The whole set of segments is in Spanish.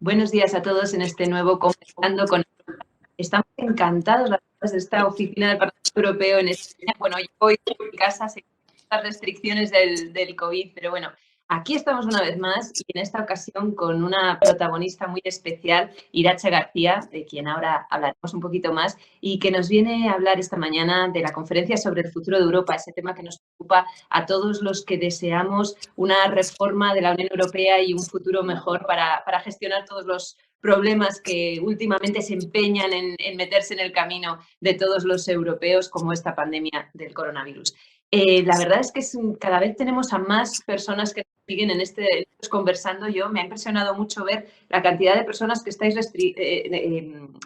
Buenos días a todos en este nuevo Conversando con Europa. Estamos encantados de esta oficina del Parlamento Europeo en España. Bueno, yo hoy en mi casa se las restricciones del COVID, pero bueno, aquí estamos una vez más y en esta ocasión con una protagonista muy especial, Iratxe García, de quien ahora hablaremos un poquito más, y que nos viene a hablar esta mañana de la conferencia sobre el futuro de Europa, ese tema que nos preocupa a todos los que deseamos una reforma de la Unión Europea y un futuro mejor para gestionar todos los problemas que últimamente se empeñan en meterse en el camino de todos los europeos, como esta pandemia del coronavirus. La verdad es que cada vez tenemos a más personas que siguen en conversando. Me ha impresionado mucho ver la cantidad de personas que estáis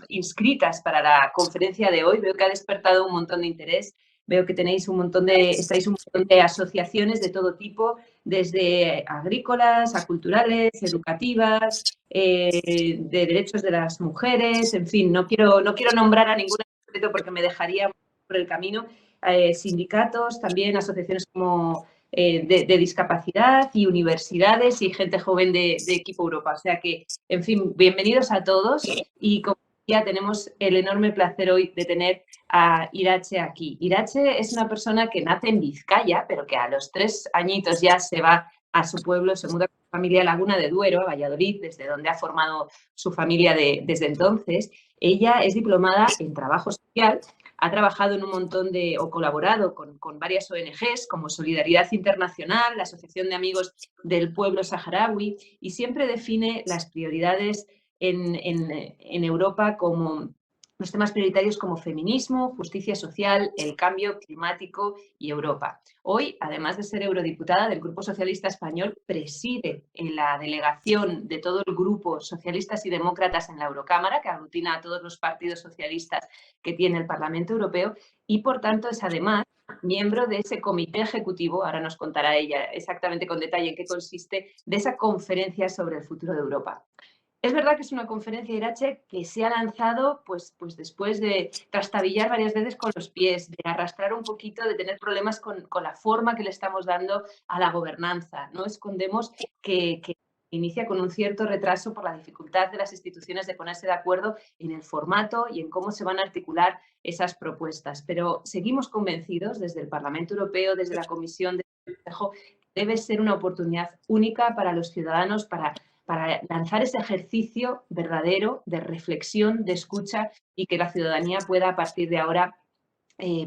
inscritas para la conferencia de hoy. Veo que ha despertado un montón de interés. Veo que estáis un montón de asociaciones de todo tipo, desde agrícolas a culturales, educativas, de derechos de las mujeres, en fin, no quiero nombrar a ninguna en concreto porque me dejaría por el camino, sindicatos, también asociaciones como de discapacidad y universidades y gente joven de Equipo Europa. O sea que, en fin, bienvenidos a todos y como ya tenemos el enorme placer hoy de tener a Iratxe aquí. Iratxe es una persona que nace en Vizcaya, pero que a los 3 añitos ya se va a su pueblo, se muda con su familia a Laguna de Duero, a Valladolid, desde donde ha formado su familia desde entonces. Ella es diplomada en trabajo social, ha trabajado en un montón o colaborado con varias ONGs como Solidaridad Internacional, la Asociación de Amigos del Pueblo Saharaui, y siempre define las prioridades en Europa como los temas prioritarios como feminismo, justicia social, el cambio climático y Europa. Hoy, además de ser eurodiputada del Grupo Socialista Español, preside en la delegación de todo el Grupo Socialistas y Demócratas en la Eurocámara, que aglutina a todos los partidos socialistas que tiene el Parlamento Europeo, y por tanto es además miembro de ese comité ejecutivo, ahora nos contará ella exactamente con detalle en qué consiste, de esa conferencia sobre el futuro de Europa. Es verdad que es una conferencia, Iratxe, que se ha lanzado pues después de trastabillar varias veces con los pies, de arrastrar un poquito, de tener problemas con la forma que le estamos dando a la gobernanza. No escondemos que inicia con un cierto retraso por la dificultad de las instituciones de ponerse de acuerdo en el formato y en cómo se van a articular esas propuestas. Pero seguimos convencidos desde el Parlamento Europeo, desde la Comisión, desde el Consejo, que debe ser una oportunidad única para los ciudadanos para lanzar ese ejercicio verdadero de reflexión, de escucha y que la ciudadanía pueda a partir de ahora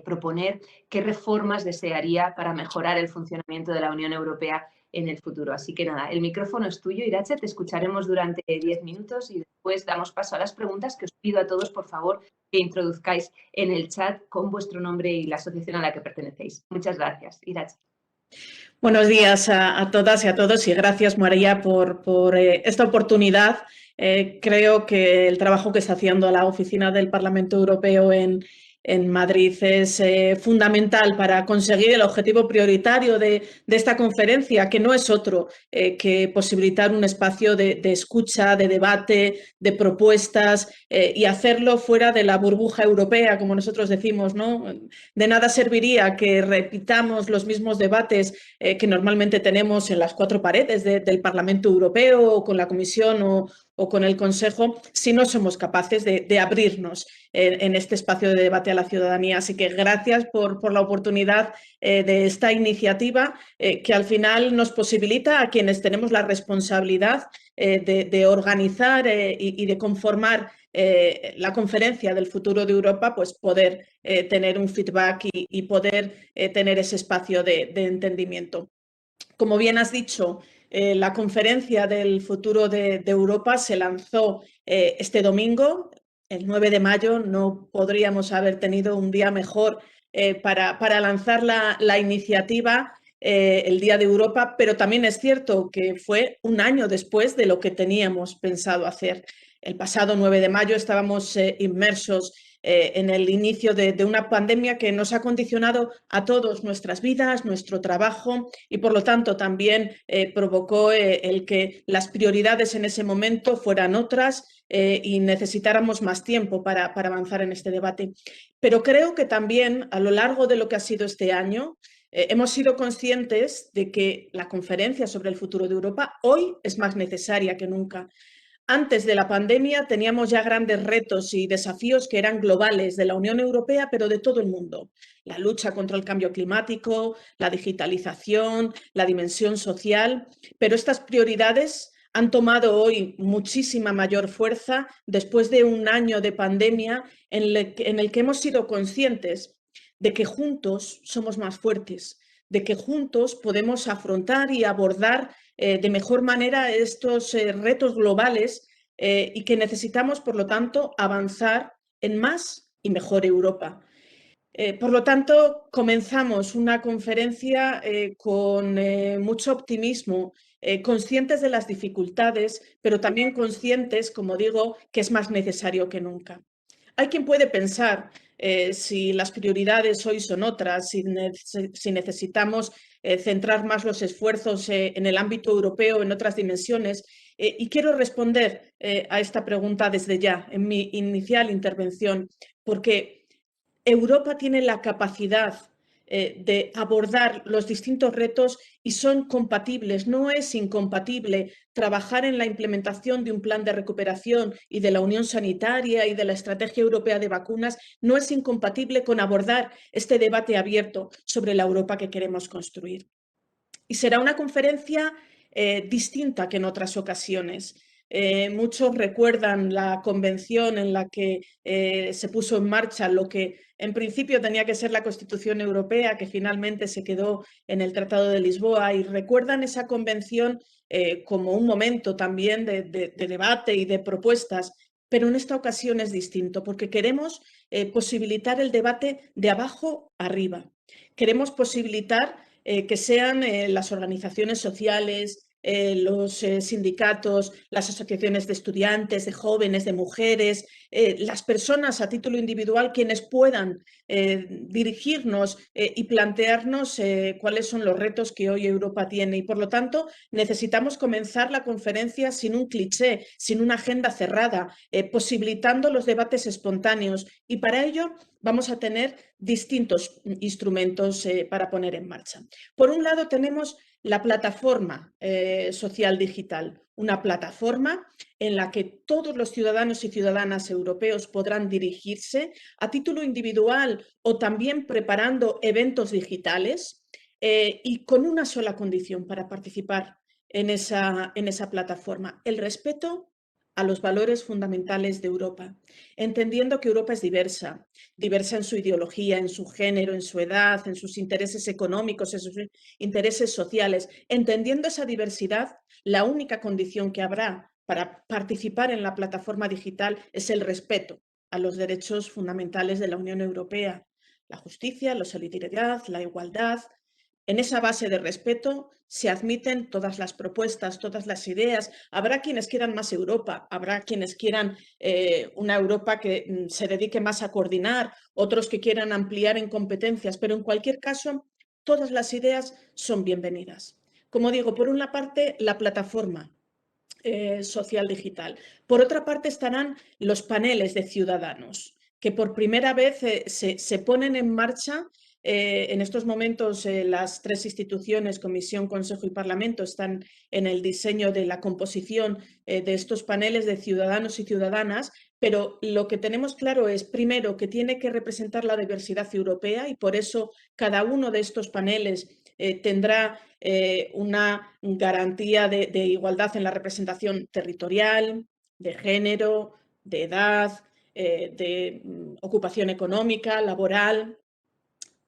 proponer qué reformas desearía para mejorar el funcionamiento de la Unión Europea en el futuro. Así que nada, el micrófono es tuyo, Iratxe, te escucharemos durante 10 minutos y después damos paso a las preguntas que os pido a todos, por favor, que introduzcáis en el chat con vuestro nombre y la asociación a la que pertenecéis. Muchas gracias, Iratxe. Buenos días a todas y a todos y gracias, María, por esta oportunidad. Creo que el trabajo que está haciendo la Oficina del Parlamento Europeo en Madrid es fundamental para conseguir el objetivo prioritario de esta conferencia, que no es otro que posibilitar un espacio de escucha, de debate, de propuestas y hacerlo fuera de la burbuja europea, como nosotros decimos, ¿no? De nada serviría que repitamos los mismos debates que normalmente tenemos en las 4 paredes del Parlamento Europeo o con la Comisión o con el Consejo si no somos capaces de abrirnos en este espacio de debate a la ciudadanía. Así que gracias por la oportunidad de esta iniciativa que al final nos posibilita a quienes tenemos la responsabilidad de organizar y de conformar la conferencia del futuro de Europa, pues poder tener un feedback y poder tener ese espacio de entendimiento. Como bien has dicho, la conferencia del futuro de Europa se lanzó este domingo, el 9 de mayo. No podríamos haber tenido un día mejor para lanzar la iniciativa, el Día de Europa, pero también es cierto que fue un año después de lo que teníamos pensado hacer. El pasado 9 de mayo estábamos inmersos en el inicio de una pandemia que nos ha condicionado a todos nuestras vidas, nuestro trabajo y por lo tanto también provocó el que las prioridades en ese momento fueran otras y necesitáramos más tiempo para avanzar en este debate. Pero creo que también a lo largo de lo que ha sido este año hemos sido conscientes de que la conferencia sobre el futuro de Europa hoy es más necesaria que nunca. Antes de la pandemia teníamos ya grandes retos y desafíos que eran globales de la Unión Europea, pero de todo el mundo. La lucha contra el cambio climático, la digitalización, la dimensión social, pero estas prioridades han tomado hoy muchísima mayor fuerza después de un año de pandemia en el que hemos sido conscientes de que juntos somos más fuertes, de que juntos podemos afrontar y abordar de mejor manera estos retos globales y que necesitamos, por lo tanto, avanzar en más y mejor Europa. Por lo tanto, comenzamos una conferencia con mucho optimismo, conscientes de las dificultades, pero también conscientes, como digo, que es más necesario que nunca. Hay quien puede pensar si las prioridades hoy son otras, si necesitamos centrar más los esfuerzos en el ámbito europeo, en otras dimensiones. Y quiero responder a esta pregunta desde ya, en mi inicial intervención, porque Europa tiene la capacidad de abordar los distintos retos y son compatibles. No es incompatible trabajar en la implementación de un plan de recuperación y de la Unión Sanitaria y de la Estrategia Europea de Vacunas. No es incompatible con abordar este debate abierto sobre la Europa que queremos construir. Y será una conferencia distinta que en otras ocasiones. Muchos recuerdan la convención en la que se puso en marcha lo que en principio tenía que ser la Constitución Europea, que finalmente se quedó en el Tratado de Lisboa, y recuerdan esa convención como un momento también de debate y de propuestas, pero en esta ocasión es distinto, porque queremos posibilitar el debate de abajo arriba. Queremos posibilitar que sean las organizaciones sociales, los sindicatos, las asociaciones de estudiantes, de jóvenes, de mujeres, las personas a título individual quienes puedan dirigirnos y plantearnos cuáles son los retos que hoy Europa tiene. Y por lo tanto necesitamos comenzar la conferencia sin un cliché, sin una agenda cerrada, posibilitando los debates espontáneos. Y para ello vamos a tener distintos instrumentos para poner en marcha. Por un lado tenemos la plataforma social digital, una plataforma en la que todos los ciudadanos y ciudadanas europeos podrán dirigirse a título individual o también preparando eventos digitales y con una sola condición para participar en esa plataforma: el respeto a los valores fundamentales de Europa, entendiendo que Europa es diversa, diversa en su ideología, en su género, en su edad, en sus intereses económicos, en sus intereses sociales. Entendiendo esa diversidad, la única condición que habrá para participar en la plataforma digital es el respeto a los derechos fundamentales de la Unión Europea: la justicia, la solidaridad, la igualdad. En esa base de respeto se admiten todas las propuestas, todas las ideas. Habrá quienes quieran más Europa, habrá quienes quieran una Europa que se dedique más a coordinar, otros que quieran ampliar en competencias, pero en cualquier caso, todas las ideas son bienvenidas. Como digo, por una parte, la plataforma social digital. Por otra parte, estarán los paneles de ciudadanos, que por primera vez se ponen en marcha. En estos momentos las tres instituciones, Comisión, Consejo y Parlamento, están en el diseño de la composición de estos paneles de ciudadanos y ciudadanas, pero lo que tenemos claro es, primero, que tiene que representar la diversidad europea y por eso cada uno de estos paneles tendrá una garantía de igualdad en la representación territorial, de género, de edad, de ocupación económica, laboral,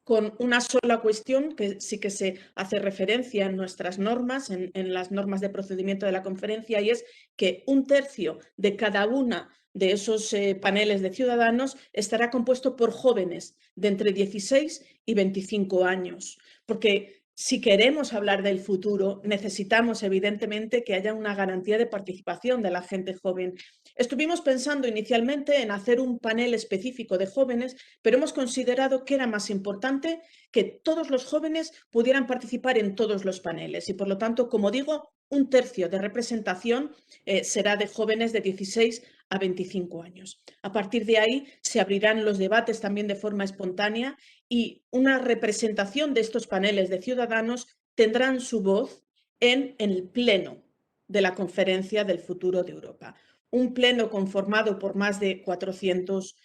con una sola cuestión que sí que se hace referencia en nuestras normas, en las normas de procedimiento de la conferencia, y es que un tercio de cada una de esos paneles de ciudadanos estará compuesto por jóvenes de entre 16 y 25 años, porque si queremos hablar del futuro, necesitamos evidentemente que haya una garantía de participación de la gente joven. Estuvimos pensando inicialmente en hacer un panel específico de jóvenes, pero hemos considerado que era más importante que todos los jóvenes pudieran participar en todos los paneles y, por lo tanto, como digo, un tercio de representación será de jóvenes de 16 a 25 años. A partir de ahí se abrirán los debates también de forma espontánea y una representación de estos paneles de ciudadanos tendrán su voz en el pleno de la Conferencia del Futuro de Europa. Un pleno conformado por más de 400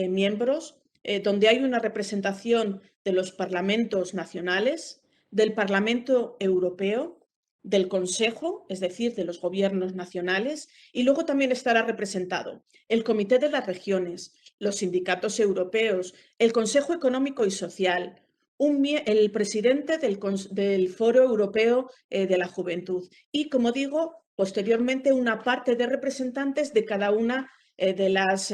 miembros, donde hay una representación de los parlamentos nacionales, del Parlamento Europeo, del Consejo, es decir, de los gobiernos nacionales, y luego también estará representado el Comité de las Regiones, los sindicatos europeos, el Consejo Económico y Social, el presidente del Foro Europeo de la Juventud y, como digo, posteriormente una parte de representantes de cada una de las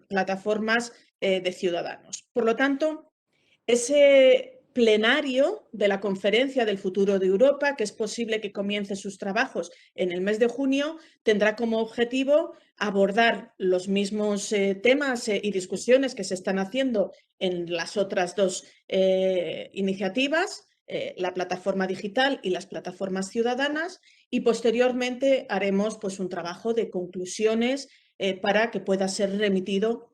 plataformas de ciudadanos. Por lo tanto, ese plenario de la Conferencia del Futuro de Europa, que es posible que comience sus trabajos en el mes de junio, tendrá como objetivo abordar los mismos temas y discusiones que se están haciendo en las otras dos iniciativas, la plataforma digital y las plataformas ciudadanas, y posteriormente haremos pues, un trabajo de conclusiones para que pueda ser remitido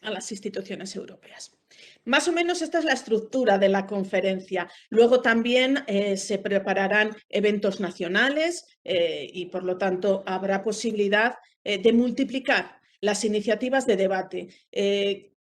a las instituciones europeas. Más o menos esta es la estructura de la conferencia. Luego también se prepararán eventos nacionales y, por lo tanto, habrá posibilidad de multiplicar las iniciativas de debate.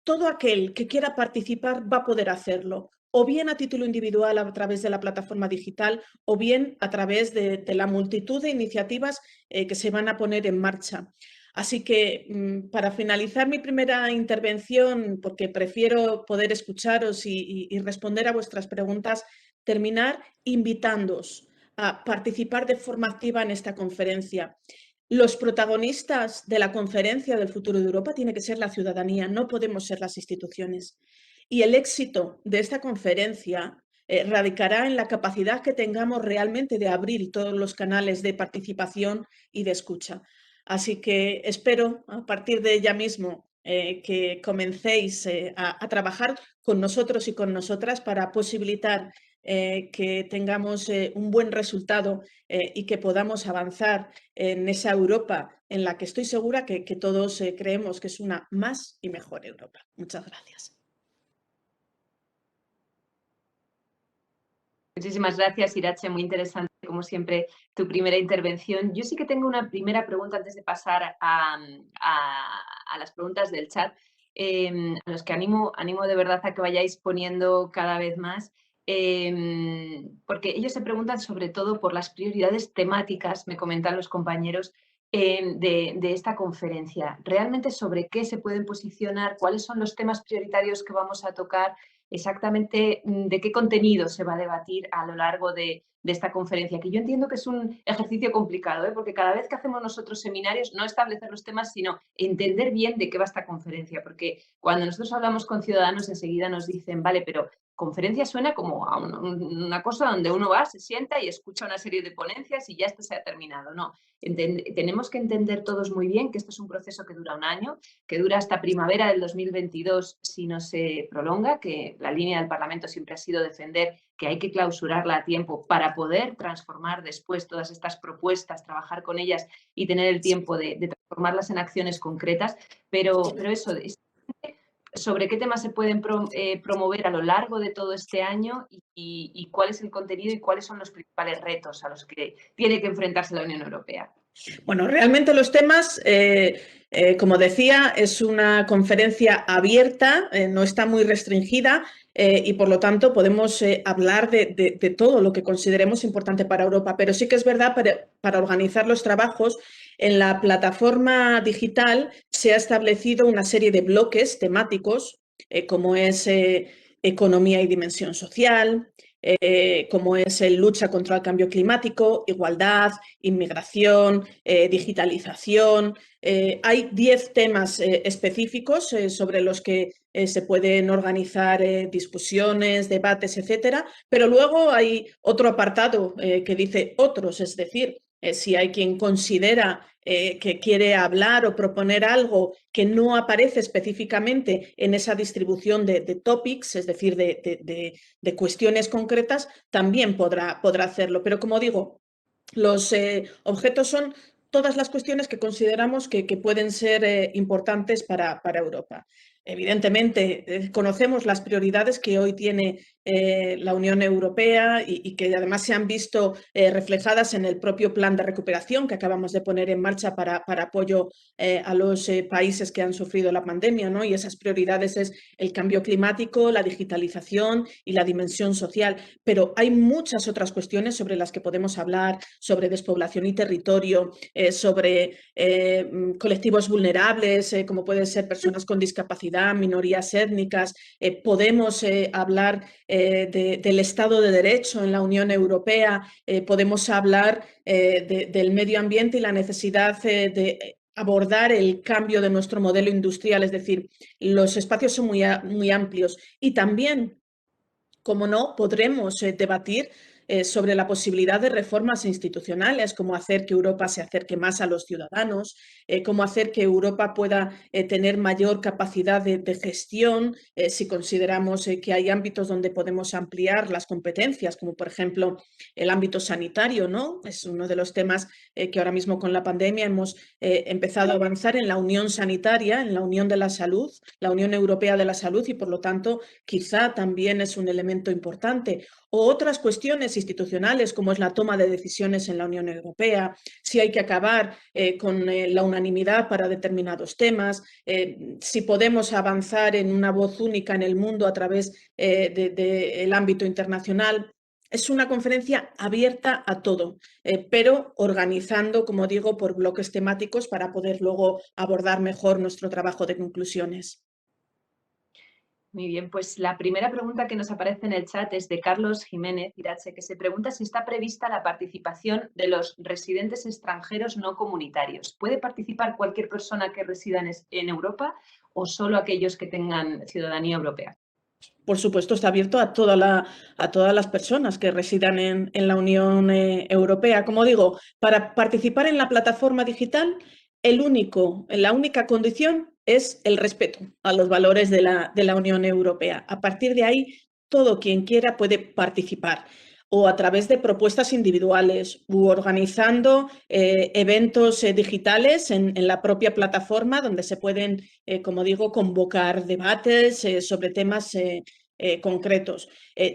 Todo aquel que quiera participar va a poder hacerlo, o bien a título individual a través de la plataforma digital, o bien a través de la multitud de iniciativas que se van a poner en marcha. Así que, para finalizar mi primera intervención, porque prefiero poder escucharos y responder a vuestras preguntas, terminar invitándoos a participar de forma activa en esta conferencia. Los protagonistas de la Conferencia del Futuro de Europa tiene que ser la ciudadanía, no podemos ser las instituciones. Y el éxito de esta conferencia radicará en la capacidad que tengamos realmente de abrir todos los canales de participación y de escucha. Así que espero a partir de ya mismo que comencéis a trabajar con nosotros y con nosotras para posibilitar que tengamos un buen resultado y que podamos avanzar en esa Europa en la que estoy segura que todos creemos que es una más y mejor Europa. Muchas gracias. Muchísimas gracias, Irache. Muy interesante, como siempre, tu primera intervención. Yo sí que tengo una primera pregunta antes de pasar a las preguntas del chat, a los que animo de verdad a que vayáis poniendo cada vez más, porque ellos se preguntan sobre todo por las prioridades temáticas, me comentan los compañeros, de esta conferencia. Realmente sobre qué se pueden posicionar, cuáles son los temas prioritarios que vamos a tocar, exactamente de qué contenido se va a debatir a lo largo de esta conferencia, que yo entiendo que es un ejercicio complicado, porque cada vez que hacemos nosotros seminarios, no establecer los temas, sino entender bien de qué va esta conferencia, porque cuando nosotros hablamos con ciudadanos enseguida nos dicen, vale, pero conferencia suena como a una cosa donde uno va, se sienta y escucha una serie de ponencias y ya esto se ha terminado. No, tenemos que entender todos muy bien que esto es un proceso que dura un año, que dura hasta primavera del 2022 si no se prolonga, que la línea del Parlamento siempre ha sido defender que hay que clausurarla a tiempo para poder transformar después todas estas propuestas, trabajar con ellas y tener el tiempo de transformarlas en acciones concretas, pero eso, sobre qué temas se pueden promover a lo largo de todo este año y cuál es el contenido y cuáles son los principales retos a los que tiene que enfrentarse la Unión Europea. Bueno, realmente los temas, como decía, es una conferencia abierta, no está muy restringida y por lo tanto podemos hablar de todo lo que consideremos importante para Europa, pero sí que es verdad para organizar los trabajos. En la plataforma digital se ha establecido una serie de bloques temáticos, como es economía y dimensión social, como es lucha contra el cambio climático, igualdad, inmigración, digitalización. Hay 10 temas específicos sobre los que se pueden organizar discusiones, debates, etcétera, pero luego hay otro apartado que dice otros, es decir, si hay quien considera que quiere hablar o proponer algo que no aparece específicamente en esa distribución de topics, es decir, de cuestiones concretas, también podrá hacerlo. Pero, como digo, los objetos son todas las cuestiones que consideramos que pueden ser importantes para Europa. evidentemente, conocemos las prioridades que hoy tiene la Unión Europea y que además se han visto reflejadas en el propio plan de recuperación que acabamos de poner en marcha para apoyo a los países que han sufrido la pandemia, ¿no? Y esas prioridades es el cambio climático, la digitalización y la dimensión social. Pero hay muchas otras cuestiones sobre las que podemos hablar, sobre despoblación y territorio, sobre colectivos vulnerables, como pueden ser personas con discapacidad, minorías étnicas. Podemos hablar del Estado de Derecho en la Unión Europea, podemos hablar del medio ambiente y la necesidad de abordar el cambio de nuestro modelo industrial, es decir, los espacios son muy amplios y también, como no, podremos debatir sobre la posibilidad de reformas institucionales, cómo hacer que Europa se acerque más a los ciudadanos, cómo hacer que Europa pueda tener mayor capacidad de gestión, si consideramos que hay ámbitos donde podemos ampliar las competencias, como por ejemplo el ámbito sanitario, ¿no? Es uno de los temas que ahora mismo con la pandemia hemos empezado a avanzar en la unión sanitaria, en la unión de la salud, la Unión Europea de la Salud y por lo tanto quizá también es un elemento importante. O otras cuestiones institucionales, como es la toma de decisiones en la Unión Europea, si hay que acabar con la unanimidad para determinados temas, si podemos avanzar en una voz única en el mundo a través del ámbito internacional. Es una conferencia abierta a todo, pero organizando, como digo, por bloques temáticos para poder luego abordar mejor nuestro trabajo de conclusiones. Muy bien, pues la primera pregunta que nos aparece en el chat es de Carlos Jiménez Irache, que se pregunta si está prevista la participación de los residentes extranjeros no comunitarios. ¿Puede participar cualquier persona que resida en Europa o solo aquellos que tengan ciudadanía europea? Por supuesto, está abierto a todas las personas que residan en la Unión Europea. Como digo, para participar en la plataforma digital, la única condición es el respeto a los valores de la Unión Europea. A partir de ahí, todo quien quiera puede participar o a través de propuestas individuales u organizando eventos digitales en la propia plataforma donde se pueden, como digo, convocar debates sobre temas concretos.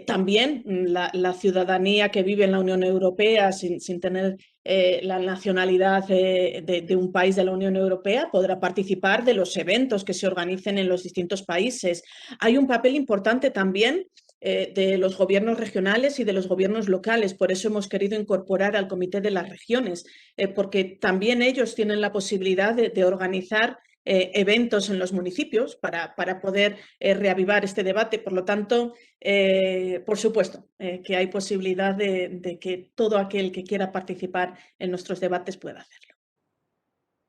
También la ciudadanía que vive en la Unión Europea sin tener la nacionalidad de un país de la Unión Europea podrá participar de los eventos que se organicen en los distintos países. Hay un papel importante también de los gobiernos regionales y de los gobiernos locales. Por eso hemos querido incorporar al Comité de las Regiones, porque también ellos tienen la posibilidad de organizar eventos en los municipios para poder reavivar este debate. Por lo tanto, por supuesto, que hay posibilidad de que todo aquel que quiera participar en nuestros debates pueda hacerlo.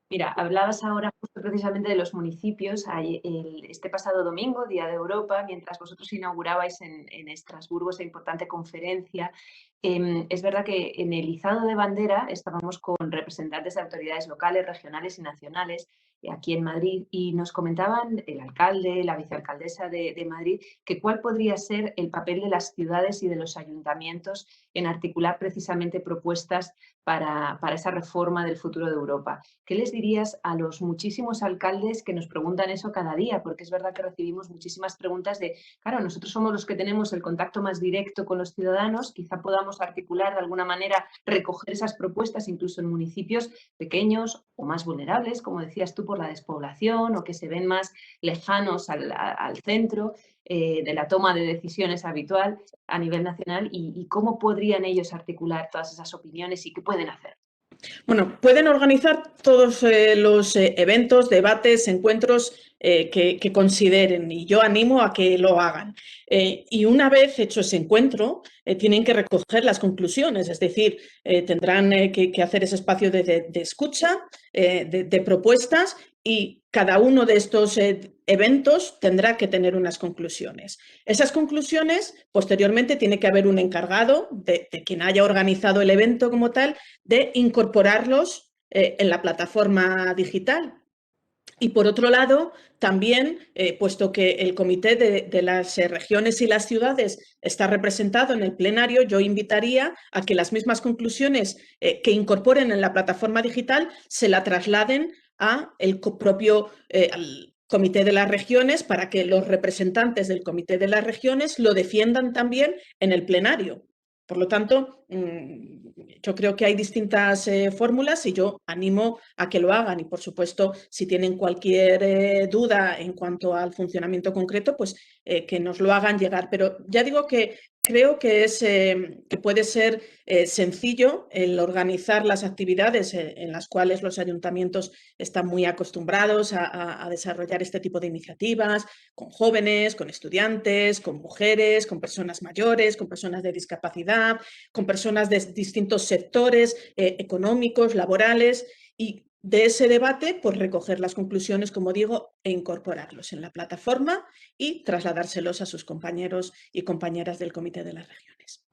Mira, hablabas ahora justo precisamente de los municipios. Este pasado domingo, Día de Europa, mientras vosotros inaugurabais en Estrasburgo esa importante conferencia, es verdad que en el izado de bandera estábamos con representantes de autoridades locales, regionales y nacionales aquí en Madrid y nos comentaban el alcalde, la vicealcaldesa de Madrid, que cuál podría ser el papel de las ciudades y de los ayuntamientos en articular precisamente propuestas para esa reforma del futuro de Europa. ¿Qué les dirías a los muchísimos alcaldes que nos preguntan eso cada día? Porque es verdad que recibimos muchísimas preguntas de, claro, nosotros somos los que tenemos el contacto más directo con los ciudadanos, quizá podamos articular de alguna manera, recoger esas propuestas incluso en municipios pequeños o más vulnerables, como decías tú, por la despoblación o que se ven más lejanos al centro de la toma de decisiones habitual a nivel nacional y cómo podrían ellos articular todas esas opiniones y qué pueden hacer. Bueno, pueden organizar todos los eventos, debates, encuentros que consideren y yo animo a que lo hagan. Y una vez hecho ese encuentro, tienen que recoger las conclusiones, es decir, tendrán que hacer ese espacio de escucha, de propuestas y cada uno de estos eventos tendrá que tener unas conclusiones. Esas conclusiones, posteriormente, tiene que haber un encargado de quien haya organizado el evento como tal, de incorporarlos en la plataforma digital. Y por otro lado, también, puesto que el Comité de las regiones y las ciudades está representado en el plenario, yo invitaría a que las mismas conclusiones que incorporen en la plataforma digital se la trasladen a el propio Comité de las Regiones para que los representantes del Comité de las Regiones lo defiendan también en el plenario. Por lo tanto, yo creo que hay distintas fórmulas y yo animo a que lo hagan. Y, por supuesto, si tienen cualquier duda en cuanto al funcionamiento concreto, pues que nos lo hagan llegar. Pero ya digo que creo que puede ser sencillo el organizar las actividades en las cuales los ayuntamientos están muy acostumbrados a desarrollar este tipo de iniciativas, con jóvenes, con estudiantes, con mujeres, con personas mayores, con personas de discapacidad, con personas de distintos sectores económicos, laborales, y de ese debate, pues recoger las conclusiones, como digo, e incorporarlos en la plataforma y trasladárselos a sus compañeros y compañeras del Comité de las Regiones.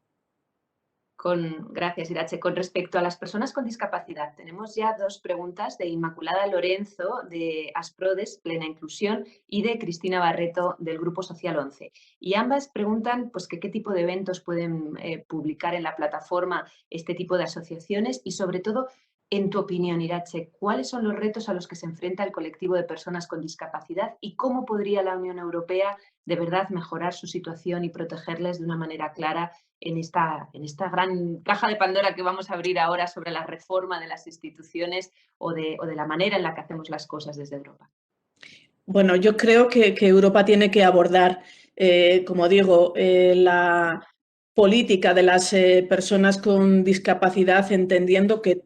Gracias, Irache. Con respecto a las personas con discapacidad, tenemos ya dos preguntas de Inmaculada Lorenzo, de Asprodes, Plena Inclusión, y de Cristina Barreto, del Grupo Social 11. Y ambas preguntan pues, qué tipo de eventos pueden publicar en la plataforma este tipo de asociaciones y, sobre todo, en tu opinión, Irache, ¿cuáles son los retos a los que se enfrenta el colectivo de personas con discapacidad y cómo podría la Unión Europea de verdad mejorar su situación y protegerles de una manera clara en esta gran caja de Pandora que vamos a abrir ahora sobre la reforma de las instituciones o de la manera en la que hacemos las cosas desde Europa? Bueno, yo creo que Europa tiene que abordar, como digo, la política de las personas con discapacidad, entendiendo que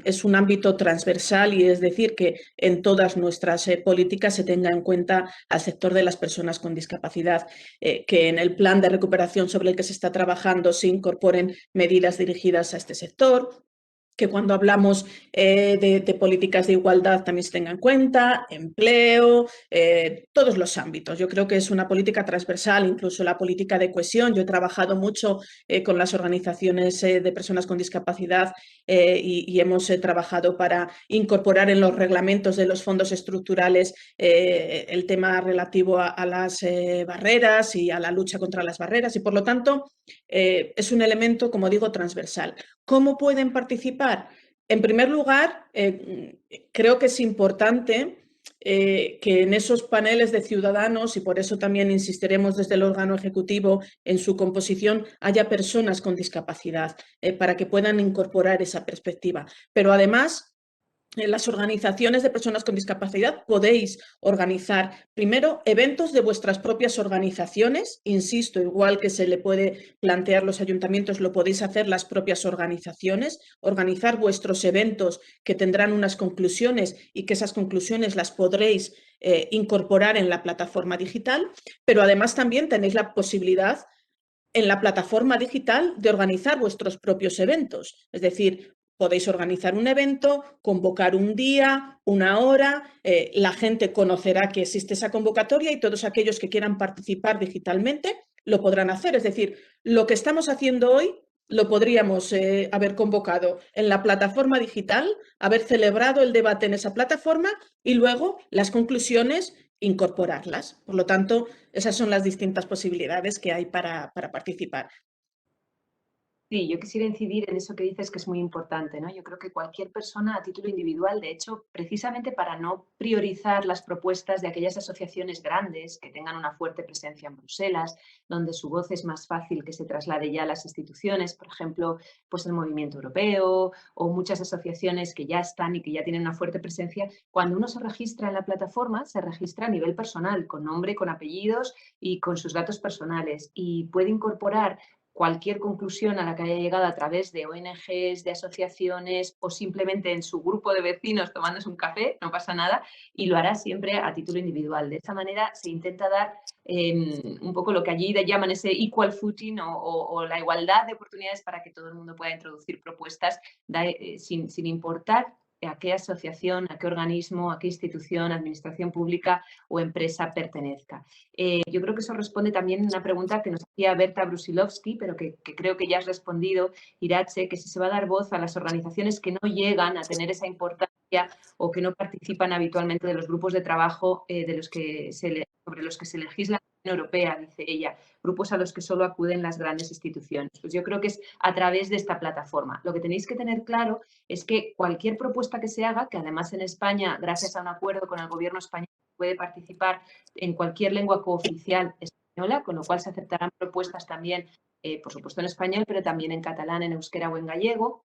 es un ámbito transversal y es decir, que en todas nuestras políticas se tenga en cuenta al sector de las personas con discapacidad, que en el plan de recuperación sobre el que se está trabajando se incorporen medidas dirigidas a este sector, que cuando hablamos de políticas de igualdad también se tenga en cuenta, empleo, todos los ámbitos. Yo creo que es una política transversal, incluso la política de cohesión. Yo he trabajado mucho con las organizaciones de personas con discapacidad y hemos trabajado para incorporar en los reglamentos de los fondos estructurales el tema relativo a las barreras y a la lucha contra las barreras y, por lo tanto, es un elemento, como digo, transversal. ¿Cómo pueden participar? En primer lugar, creo que es importante que en esos paneles de ciudadanos, y por eso también insistiremos desde el órgano ejecutivo en su composición, haya personas con discapacidad para que puedan incorporar esa perspectiva. Pero además, en las organizaciones de personas con discapacidad podéis organizar primero eventos de vuestras propias organizaciones, insisto, igual que se le puede plantear los ayuntamientos, lo podéis hacer las propias organizaciones, organizar vuestros eventos que tendrán unas conclusiones y que esas conclusiones las podréis incorporar en la plataforma digital, pero además también tenéis la posibilidad en la plataforma digital de organizar vuestros propios eventos. Es decir, podéis organizar un evento, convocar un día, una hora, la gente conocerá que existe esa convocatoria y todos aquellos que quieran participar digitalmente lo podrán hacer. Es decir, lo que estamos haciendo hoy lo podríamos haber convocado en la plataforma digital, haber celebrado el debate en esa plataforma y luego las conclusiones incorporarlas. Por lo tanto, esas son las distintas posibilidades que hay para participar. Sí, yo quisiera incidir en eso que dices que es muy importante, ¿no? Yo creo que cualquier persona a título individual, de hecho, precisamente para no priorizar las propuestas de aquellas asociaciones grandes que tengan una fuerte presencia en Bruselas, donde su voz es más fácil que se traslade ya a las instituciones, por ejemplo, pues el Movimiento Europeo o muchas asociaciones que ya están y que ya tienen una fuerte presencia, cuando uno se registra en la plataforma, se registra a nivel personal, con nombre, con apellidos y con sus datos personales y puede incorporar cualquier conclusión a la que haya llegado a través de ONGs, de asociaciones o simplemente en su grupo de vecinos tomándose un café, no pasa nada, y lo hará siempre a título individual. De esa manera se intenta dar un poco lo que allí llaman ese equal footing o la igualdad de oportunidades para que todo el mundo pueda introducir propuestas sin importar a qué asociación, a qué organismo, a qué institución, administración pública o empresa pertenezca. Yo creo que eso responde también a una pregunta que nos hacía Berta Brusilovsky, pero que creo que ya has respondido, Irache, que si se va a dar voz a las organizaciones que no llegan a tener esa importancia o que no participan habitualmente de los grupos de trabajo sobre los que se legisla la Unión Europea, dice ella, grupos a los que solo acuden las grandes instituciones. Pues yo creo que es a través de esta plataforma. Lo que tenéis que tener claro es que cualquier propuesta que se haga, que además en España, gracias a un acuerdo con el gobierno español, puede participar en cualquier lengua cooficial española, con lo cual se aceptarán propuestas también, por supuesto en español, pero también en catalán, en euskera o en gallego.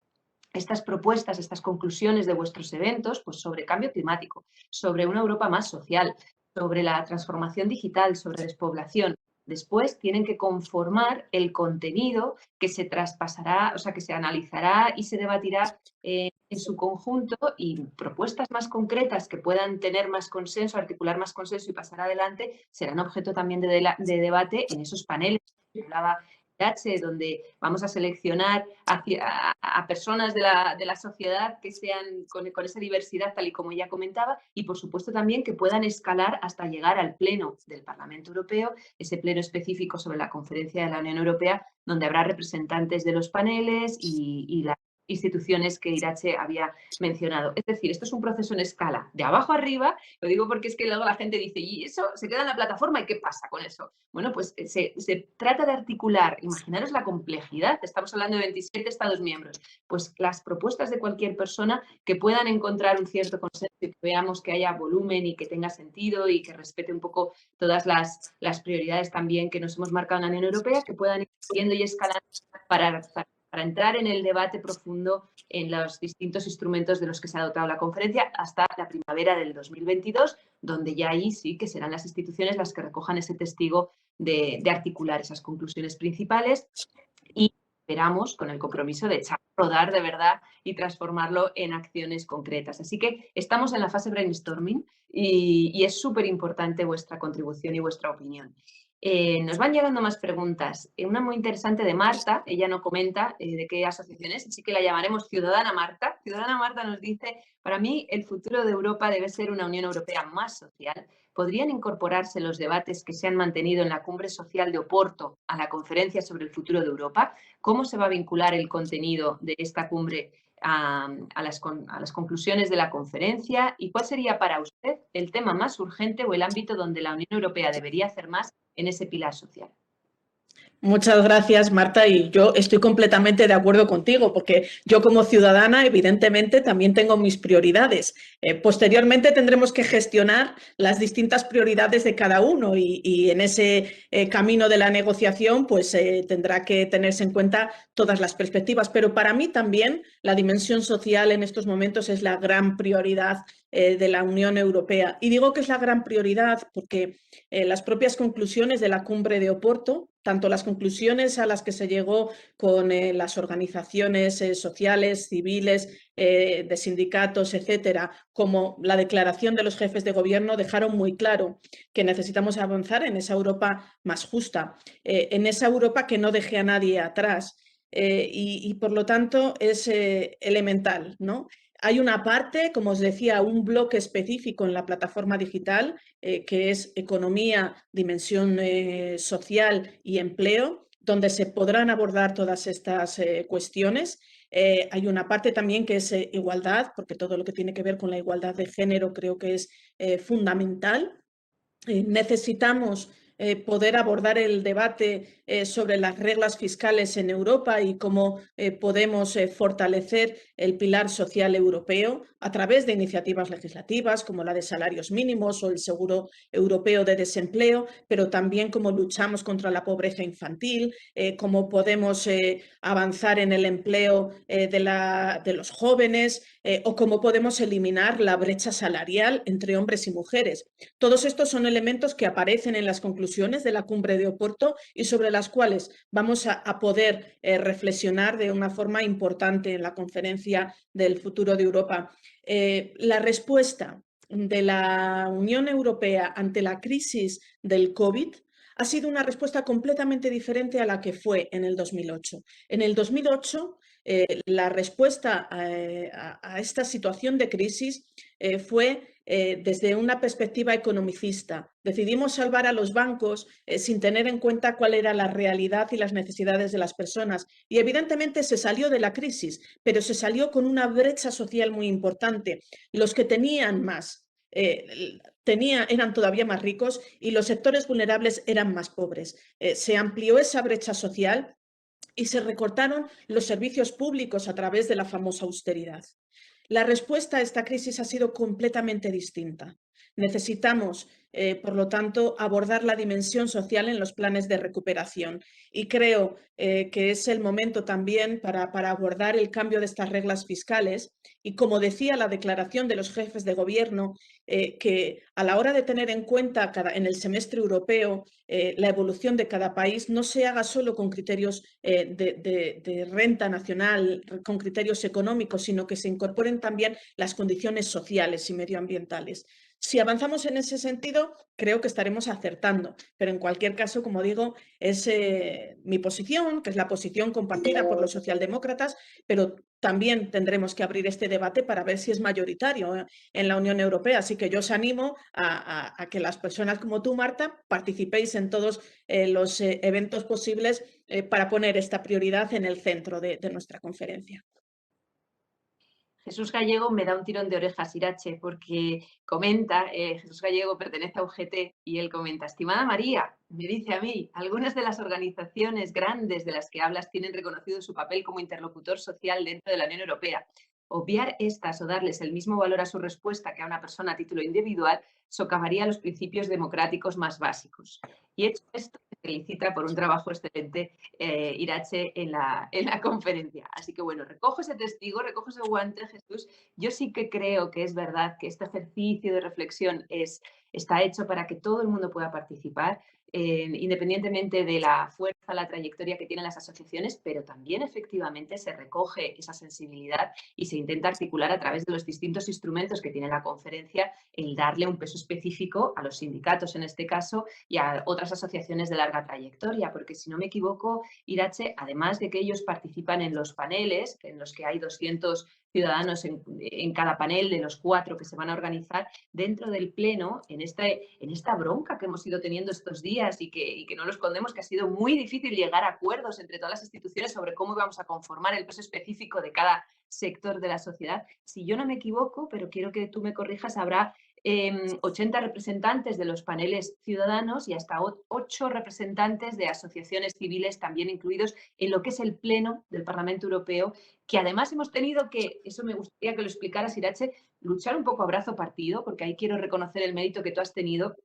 Estas propuestas, estas conclusiones de vuestros eventos, pues sobre cambio climático, sobre una Europa más social, sobre la transformación digital, sobre despoblación. Después tienen que conformar el contenido que se traspasará, o sea, que se analizará y se debatirá en su conjunto, y propuestas más concretas que puedan tener más consenso, articular más consenso y pasar adelante, serán objeto también de debate en esos paneles. Hablaba donde vamos a seleccionar a personas de la sociedad que sean con esa diversidad, tal y como ya comentaba, y por supuesto también que puedan escalar hasta llegar al Pleno del Parlamento Europeo, ese pleno específico sobre la Conferencia de la Unión Europea, donde habrá representantes de los paneles y las instituciones que Irache había mencionado. Es decir, esto es un proceso en escala, de abajo arriba. Lo digo porque es que luego la gente dice, ¿y eso se queda en la plataforma? ¿Y qué pasa con eso? Bueno, pues se trata de articular, imaginaros la complejidad, estamos hablando de 27 Estados miembros, pues las propuestas de cualquier persona que puedan encontrar un cierto consenso y que veamos que haya volumen y que tenga sentido y que respete un poco todas las prioridades también que nos hemos marcado en la Unión Europea, que puedan ir siguiendo y escalando para entrar en el debate profundo en los distintos instrumentos de los que se ha dotado la conferencia hasta la primavera del 2022, donde ya ahí sí que serán las instituciones las que recojan ese testigo de articular esas conclusiones principales, y esperamos con el compromiso de echar a rodar de verdad y transformarlo en acciones concretas. Así que estamos en la fase brainstorming y es súper importante vuestra contribución y vuestra opinión. Nos van llegando más preguntas. Una muy interesante de Marta, ella no comenta de qué asociación es, así que la llamaremos Ciudadana Marta. Ciudadana Marta nos dice, para mí el futuro de Europa debe ser una Unión Europea más social. ¿Podrían incorporarse los debates que se han mantenido en la Cumbre Social de Oporto a la Conferencia sobre el Futuro de Europa? ¿Cómo se va a vincular el contenido de esta cumbre a las conclusiones de la conferencia? ¿Y cuál sería para usted el tema más urgente o el ámbito donde la Unión Europea debería hacer más en ese pilar social? Muchas gracias, Marta, y yo estoy completamente de acuerdo contigo, porque yo como ciudadana, evidentemente, también tengo mis prioridades. Posteriormente tendremos que gestionar las distintas prioridades de cada uno y en ese camino de la negociación pues tendrá que tenerse en cuenta todas las perspectivas. Pero para mí también la dimensión social en estos momentos es la gran prioridad de la Unión Europea. Y digo que es la gran prioridad porque las propias conclusiones de la Cumbre de Oporto, tanto las conclusiones a las que se llegó con las organizaciones sociales, civiles, de sindicatos, etcétera, como la declaración de los jefes de gobierno, dejaron muy claro que necesitamos avanzar en esa Europa más justa, en esa Europa que no deje a nadie atrás. Y por lo tanto es elemental, ¿no? Hay una parte, como os decía, un bloque específico en la plataforma digital, que es economía, dimensión social y empleo, donde se podrán abordar todas estas cuestiones. Hay una parte también que es igualdad, porque todo lo que tiene que ver con la igualdad de género creo que es fundamental. Necesitamos poder abordar el debate sobre las reglas fiscales en Europa y cómo podemos fortalecer el pilar social europeo a través de iniciativas legislativas como la de salarios mínimos o el seguro europeo de desempleo, pero también cómo luchamos contra la pobreza infantil, cómo podemos avanzar en el empleo de los jóvenes o cómo podemos eliminar la brecha salarial entre hombres y mujeres. Todos estos son elementos que aparecen en las conclusiones de la Cumbre de Oporto y sobre las cuales vamos a poder reflexionar de una forma importante en la Conferencia del Futuro de Europa. La respuesta de la Unión Europea ante la crisis del COVID ha sido una respuesta completamente diferente a la que fue en el 2008. En el 2008, la respuesta a esta situación de crisis fue desde una perspectiva economicista. Decidimos salvar a los bancos sin tener en cuenta cuál era la realidad y las necesidades de las personas. Y evidentemente se salió de la crisis, pero se salió con una brecha social muy importante. Los que tenían más eran todavía más ricos y los sectores vulnerables eran más pobres. Se amplió esa brecha social y se recortaron los servicios públicos a través de la famosa austeridad. La respuesta a esta crisis ha sido completamente distinta. Necesitamos, por lo tanto, abordar la dimensión social en los planes de recuperación y creo que es el momento también para abordar el cambio de estas reglas fiscales y, como decía la declaración de los jefes de gobierno, que a la hora de tener en cuenta en el semestre europeo la evolución de cada país no se haga solo con criterios de renta nacional, con criterios económicos, sino que se incorporen también las condiciones sociales y medioambientales. Si avanzamos en ese sentido, creo que estaremos acertando, pero en cualquier caso, como digo, es mi posición, que es la posición compartida por los socialdemócratas, pero también tendremos que abrir este debate para ver si es mayoritario en la Unión Europea. Así que yo os animo a que las personas como tú, Marta, participéis en todos los eventos posibles para poner esta prioridad en el centro de nuestra conferencia. Jesús Gallego me da un tirón de orejas, Irache, porque comenta, Jesús Gallego pertenece a UGT y él comenta, estimada María, me dice a mí, algunas de las organizaciones grandes de las que hablas tienen reconocido su papel como interlocutor social dentro de la Unión Europea. Obviar estas o darles el mismo valor a su respuesta que a una persona a título individual socavaría los principios democráticos más básicos. Y hecho esto, me felicita por un trabajo excelente, Irache, en la conferencia. Así que bueno, recojo ese testigo, recojo ese guante, Jesús. Yo sí que creo que es verdad que este ejercicio de reflexión está hecho para que todo el mundo pueda participar, independientemente de la fuerza, la trayectoria que tienen las asociaciones, pero también efectivamente se recoge esa sensibilidad y se intenta articular a través de los distintos instrumentos que tiene la conferencia el darle un peso específico a los sindicatos en este caso y a otras asociaciones de larga trayectoria, porque si no me equivoco, Irache, además de que ellos participan en los paneles, en los que hay 200 ciudadanos en cada panel de los 4 que se van a organizar, dentro del pleno, en esta bronca que hemos ido teniendo estos días y que no lo escondemos, que ha sido muy difícil llegar a acuerdos entre todas las instituciones sobre cómo vamos a conformar el peso específico de cada sector de la sociedad. Si yo no me equivoco, pero quiero que tú me corrijas, habrá 80 representantes de los paneles ciudadanos y hasta 8 representantes de asociaciones civiles también incluidos en lo que es el pleno del Parlamento Europeo, que además hemos tenido que, eso me gustaría que lo explicaras, Irache, luchar un poco a brazo partido, porque ahí quiero reconocer el mérito que tú has tenido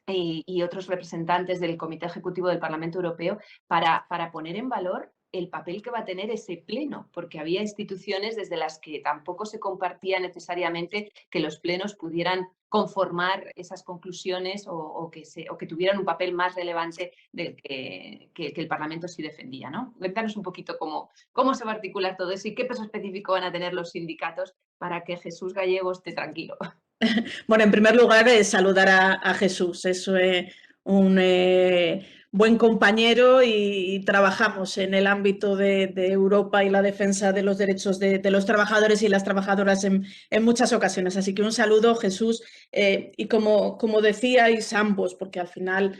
y otros representantes del Comité Ejecutivo del Parlamento Europeo para poner en valor el papel que va a tener ese pleno, porque había instituciones desde las que tampoco se compartía necesariamente que los plenos pudieran conformar esas conclusiones o que tuvieran un papel más relevante del que el Parlamento sí defendía, ¿no? Cuéntanos un poquito cómo se va a articular todo eso y qué peso específico van a tener los sindicatos para que Jesús Gallego esté tranquilo. Bueno, en primer lugar, saludar a Jesús. Es un buen compañero y trabajamos en el ámbito de Europa y la defensa de los derechos de los trabajadores y las trabajadoras en muchas ocasiones. Así que un saludo, Jesús. Y como decíais ambos, porque al final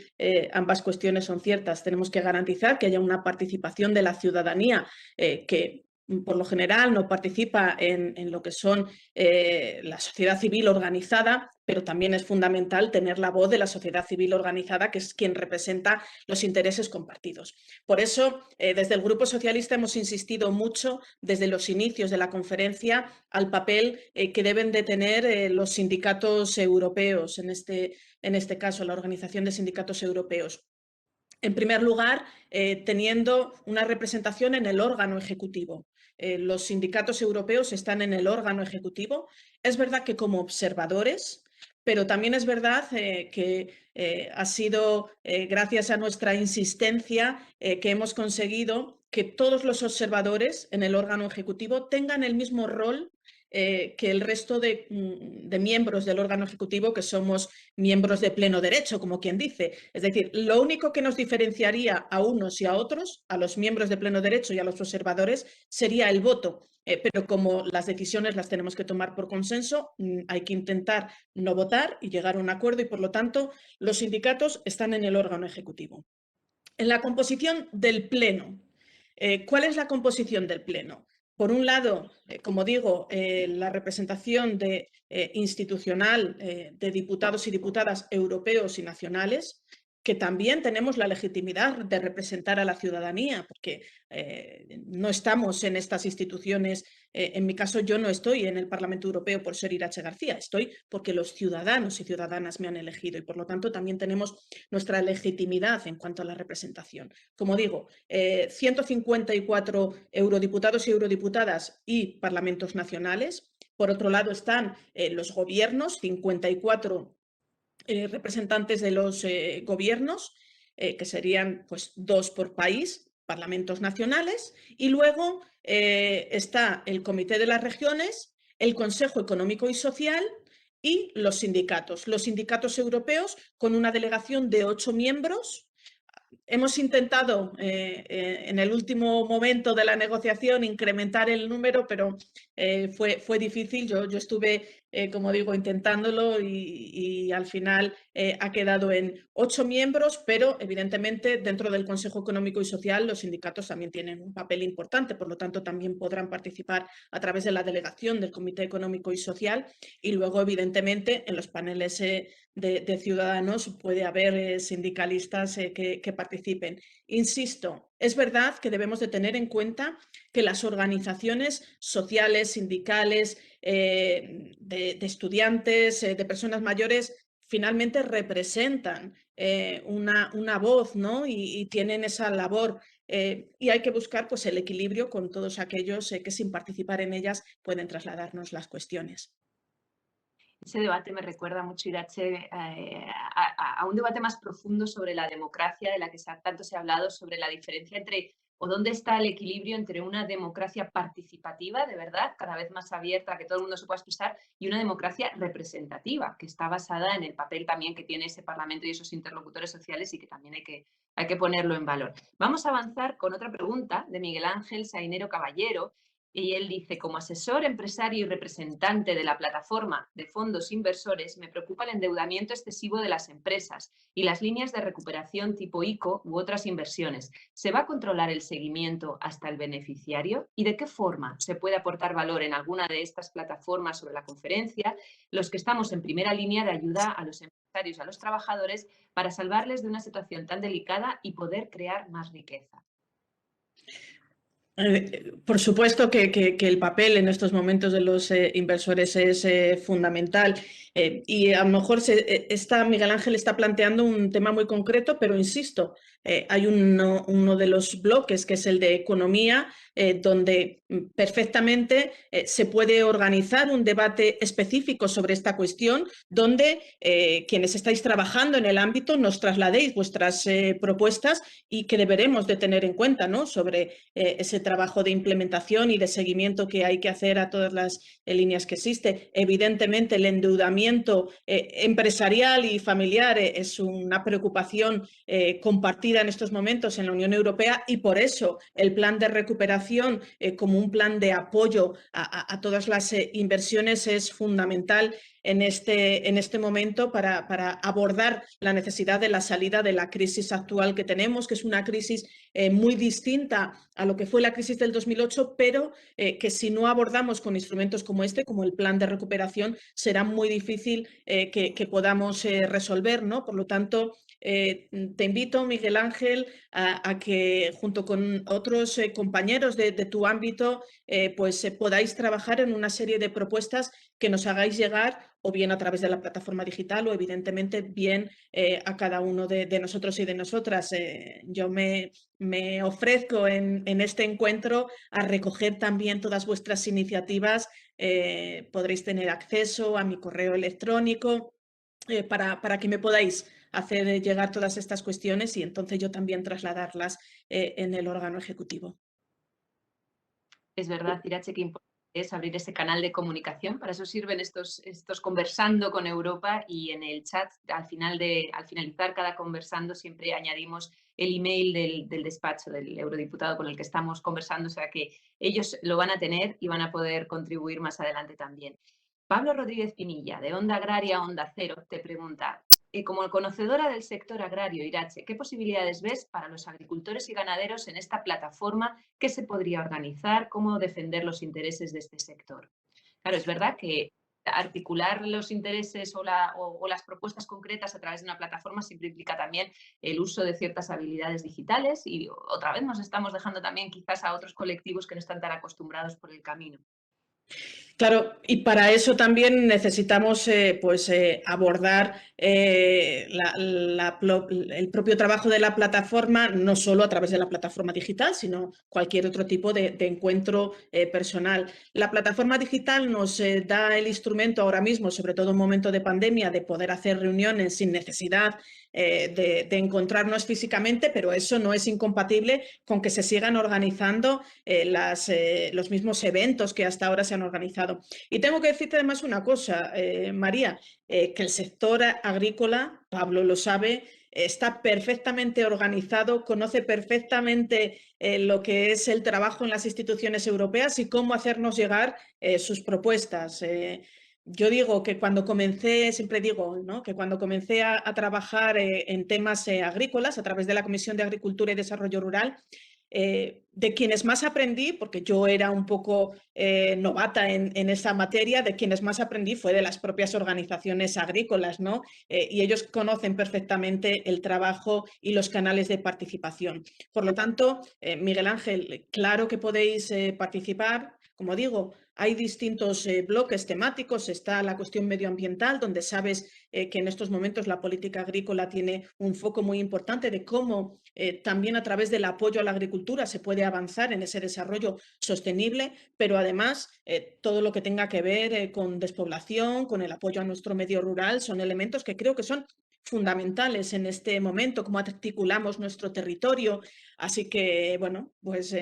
ambas cuestiones son ciertas, tenemos que garantizar que haya una participación de la ciudadanía que por lo general no participa en lo que son la sociedad civil organizada, pero también es fundamental tener la voz de la sociedad civil organizada, que es quien representa los intereses compartidos. Por eso, desde el Grupo Socialista hemos insistido mucho desde los inicios de la conferencia al papel que deben de tener los sindicatos europeos, en este caso la Organización de Sindicatos Europeos. En primer lugar, teniendo una representación en el órgano ejecutivo. Los sindicatos europeos están en el órgano ejecutivo. Es verdad que como observadores, pero también es verdad que ha sido gracias a nuestra insistencia que hemos conseguido que todos los observadores en el órgano ejecutivo tengan el mismo rol que el resto de miembros del órgano ejecutivo, que somos miembros de pleno derecho, como quien dice. Es decir, lo único que nos diferenciaría a unos y a otros, a los miembros de pleno derecho y a los observadores, sería el voto. Pero como las decisiones las tenemos que tomar por consenso, hay que intentar no votar y llegar a un acuerdo y, por lo tanto, los sindicatos están en el órgano ejecutivo. En la composición del pleno, ¿cuál es la composición del pleno? Por un lado, como digo, la representación institucional de diputados y diputadas europeos y nacionales. que también tenemos la legitimidad de representar a la ciudadanía, porque no estamos en estas instituciones. En mi caso, yo no estoy en el Parlamento Europeo por ser Iratxe García, estoy porque los ciudadanos y ciudadanas me han elegido y, por lo tanto, también tenemos nuestra legitimidad en cuanto a la representación. Como digo, 154 eurodiputados y eurodiputadas y parlamentos nacionales. Por otro lado están los gobiernos, 54 representantes de los gobiernos, que serían pues 2 por país, parlamentos nacionales, y luego está el Comité de las Regiones, el Consejo Económico y Social y los sindicatos europeos con una delegación de 8 miembros. Hemos intentado en el último momento de la negociación incrementar el número, pero fue difícil. Yo estuve, como digo, intentándolo y al final ha quedado en 8 miembros, pero evidentemente dentro del Consejo Económico y Social los sindicatos también tienen un papel importante, por lo tanto también podrán participar a través de la delegación del Comité Económico y Social y luego evidentemente en los paneles de ciudadanos puede haber sindicalistas que participen. Insisto, es verdad que debemos de tener en cuenta que las organizaciones sociales, sindicales, de estudiantes, de personas mayores, finalmente representan una voz, ¿no? y tienen esa labor. Y hay que buscar pues, el equilibrio con todos aquellos que sin participar en ellas pueden trasladarnos las cuestiones. Ese debate me recuerda mucho, Iratxe, a un debate más profundo sobre la democracia, de la que tanto se ha hablado, sobre la diferencia entre, o dónde está el equilibrio entre una democracia participativa, de verdad, cada vez más abierta, que todo el mundo se pueda expresar, y una democracia representativa, que está basada en el papel también que tiene ese Parlamento y esos interlocutores sociales y que también hay que ponerlo en valor. Vamos a avanzar con otra pregunta de Miguel Ángel Sainero Caballero, y él dice, como asesor, empresario y representante de la plataforma de fondos inversores, me preocupa el endeudamiento excesivo de las empresas y las líneas de recuperación tipo ICO u otras inversiones. ¿Se va a controlar el seguimiento hasta el beneficiario? ¿Y de qué forma se puede aportar valor en alguna de estas plataformas sobre la conferencia, los que estamos en primera línea de ayuda a los empresarios y a los trabajadores para salvarles de una situación tan delicada y poder crear más riqueza? Por supuesto que el papel en estos momentos de los inversores es fundamental y a lo mejor Miguel Ángel está planteando un tema muy concreto, pero insisto, hay uno de los bloques que es el de economía, donde perfectamente se puede organizar un debate específico sobre esta cuestión, donde quienes estáis trabajando en el ámbito nos trasladéis vuestras propuestas y que deberemos de tener en cuenta, ¿no? sobre ese trabajo de implementación y de seguimiento que hay que hacer a todas las líneas que existe. Evidentemente, el endeudamiento empresarial y familiar es una preocupación compartida en estos momentos en la Unión Europea y por eso el plan de recuperación como un plan de apoyo a todas las inversiones es fundamental en este momento para abordar la necesidad de la salida de la crisis actual que tenemos, que es una crisis muy distinta a lo que fue la crisis del 2008, pero que si no abordamos con instrumentos como este, como el plan de recuperación, será muy difícil que podamos resolver, ¿no? Por lo tanto, te invito, Miguel Ángel, a que junto con otros compañeros de tu ámbito pues podáis trabajar en una serie de propuestas que nos hagáis llegar o bien a través de la plataforma digital o evidentemente bien a cada uno de nosotros y de nosotras. Yo me ofrezco en este encuentro a recoger también todas vuestras iniciativas. Podréis tener acceso a mi correo electrónico para que me podáis hacer llegar todas estas cuestiones y entonces yo también trasladarlas en el órgano ejecutivo. Es verdad, Iratxe, que importante es abrir ese canal de comunicación. Para eso sirven estos conversando con Europa y en el chat, al finalizar cada conversando, siempre añadimos el email del despacho del eurodiputado con el que estamos conversando, o sea que ellos lo van a tener y van a poder contribuir más adelante también. Pablo Rodríguez Pinilla, de Onda Agraria Onda Cero, te pregunta, como conocedora del sector agrario, Iratxe, ¿qué posibilidades ves para los agricultores y ganaderos en esta plataforma? ¿Qué se podría organizar? ¿Cómo defender los intereses de este sector? Claro, es verdad que articular los intereses o las propuestas concretas a través de una plataforma siempre implica también el uso de ciertas habilidades digitales y otra vez nos estamos dejando también quizás a otros colectivos que no están tan acostumbrados por el camino. Claro, y para eso también necesitamos abordar el propio trabajo de la plataforma, no solo a través de la plataforma digital, sino cualquier otro tipo de encuentro personal. La plataforma digital nos da el instrumento ahora mismo, sobre todo en un momento de pandemia, de poder hacer reuniones sin necesidad de encontrarnos físicamente, pero eso no es incompatible con que se sigan organizando los mismos eventos que hasta ahora se han organizado. Y tengo que decirte además una cosa, María, que el sector agrícola, Pablo lo sabe, está perfectamente organizado, conoce perfectamente lo que es el trabajo en las instituciones europeas y cómo hacernos llegar sus propuestas. Yo digo que cuando comencé, siempre digo, ¿no?, que cuando comencé a trabajar en temas agrícolas a través de la Comisión de Agricultura y Desarrollo Rural, de quienes más aprendí, porque yo era un poco novata en esa materia, de quienes más aprendí fue de las propias organizaciones agrícolas, ¿no? Y ellos conocen perfectamente el trabajo y los canales de participación. Por lo tanto, Miguel Ángel, claro que podéis participar. Como digo, hay distintos bloques temáticos. Está la cuestión medioambiental, donde sabes que en estos momentos la política agrícola tiene un foco muy importante de cómo también a través del apoyo a la agricultura se puede avanzar en ese desarrollo sostenible, pero además todo lo que tenga que ver con despoblación, con el apoyo a nuestro medio rural, son elementos que creo que son fundamentales en este momento, cómo articulamos nuestro territorio. Así que, bueno, pues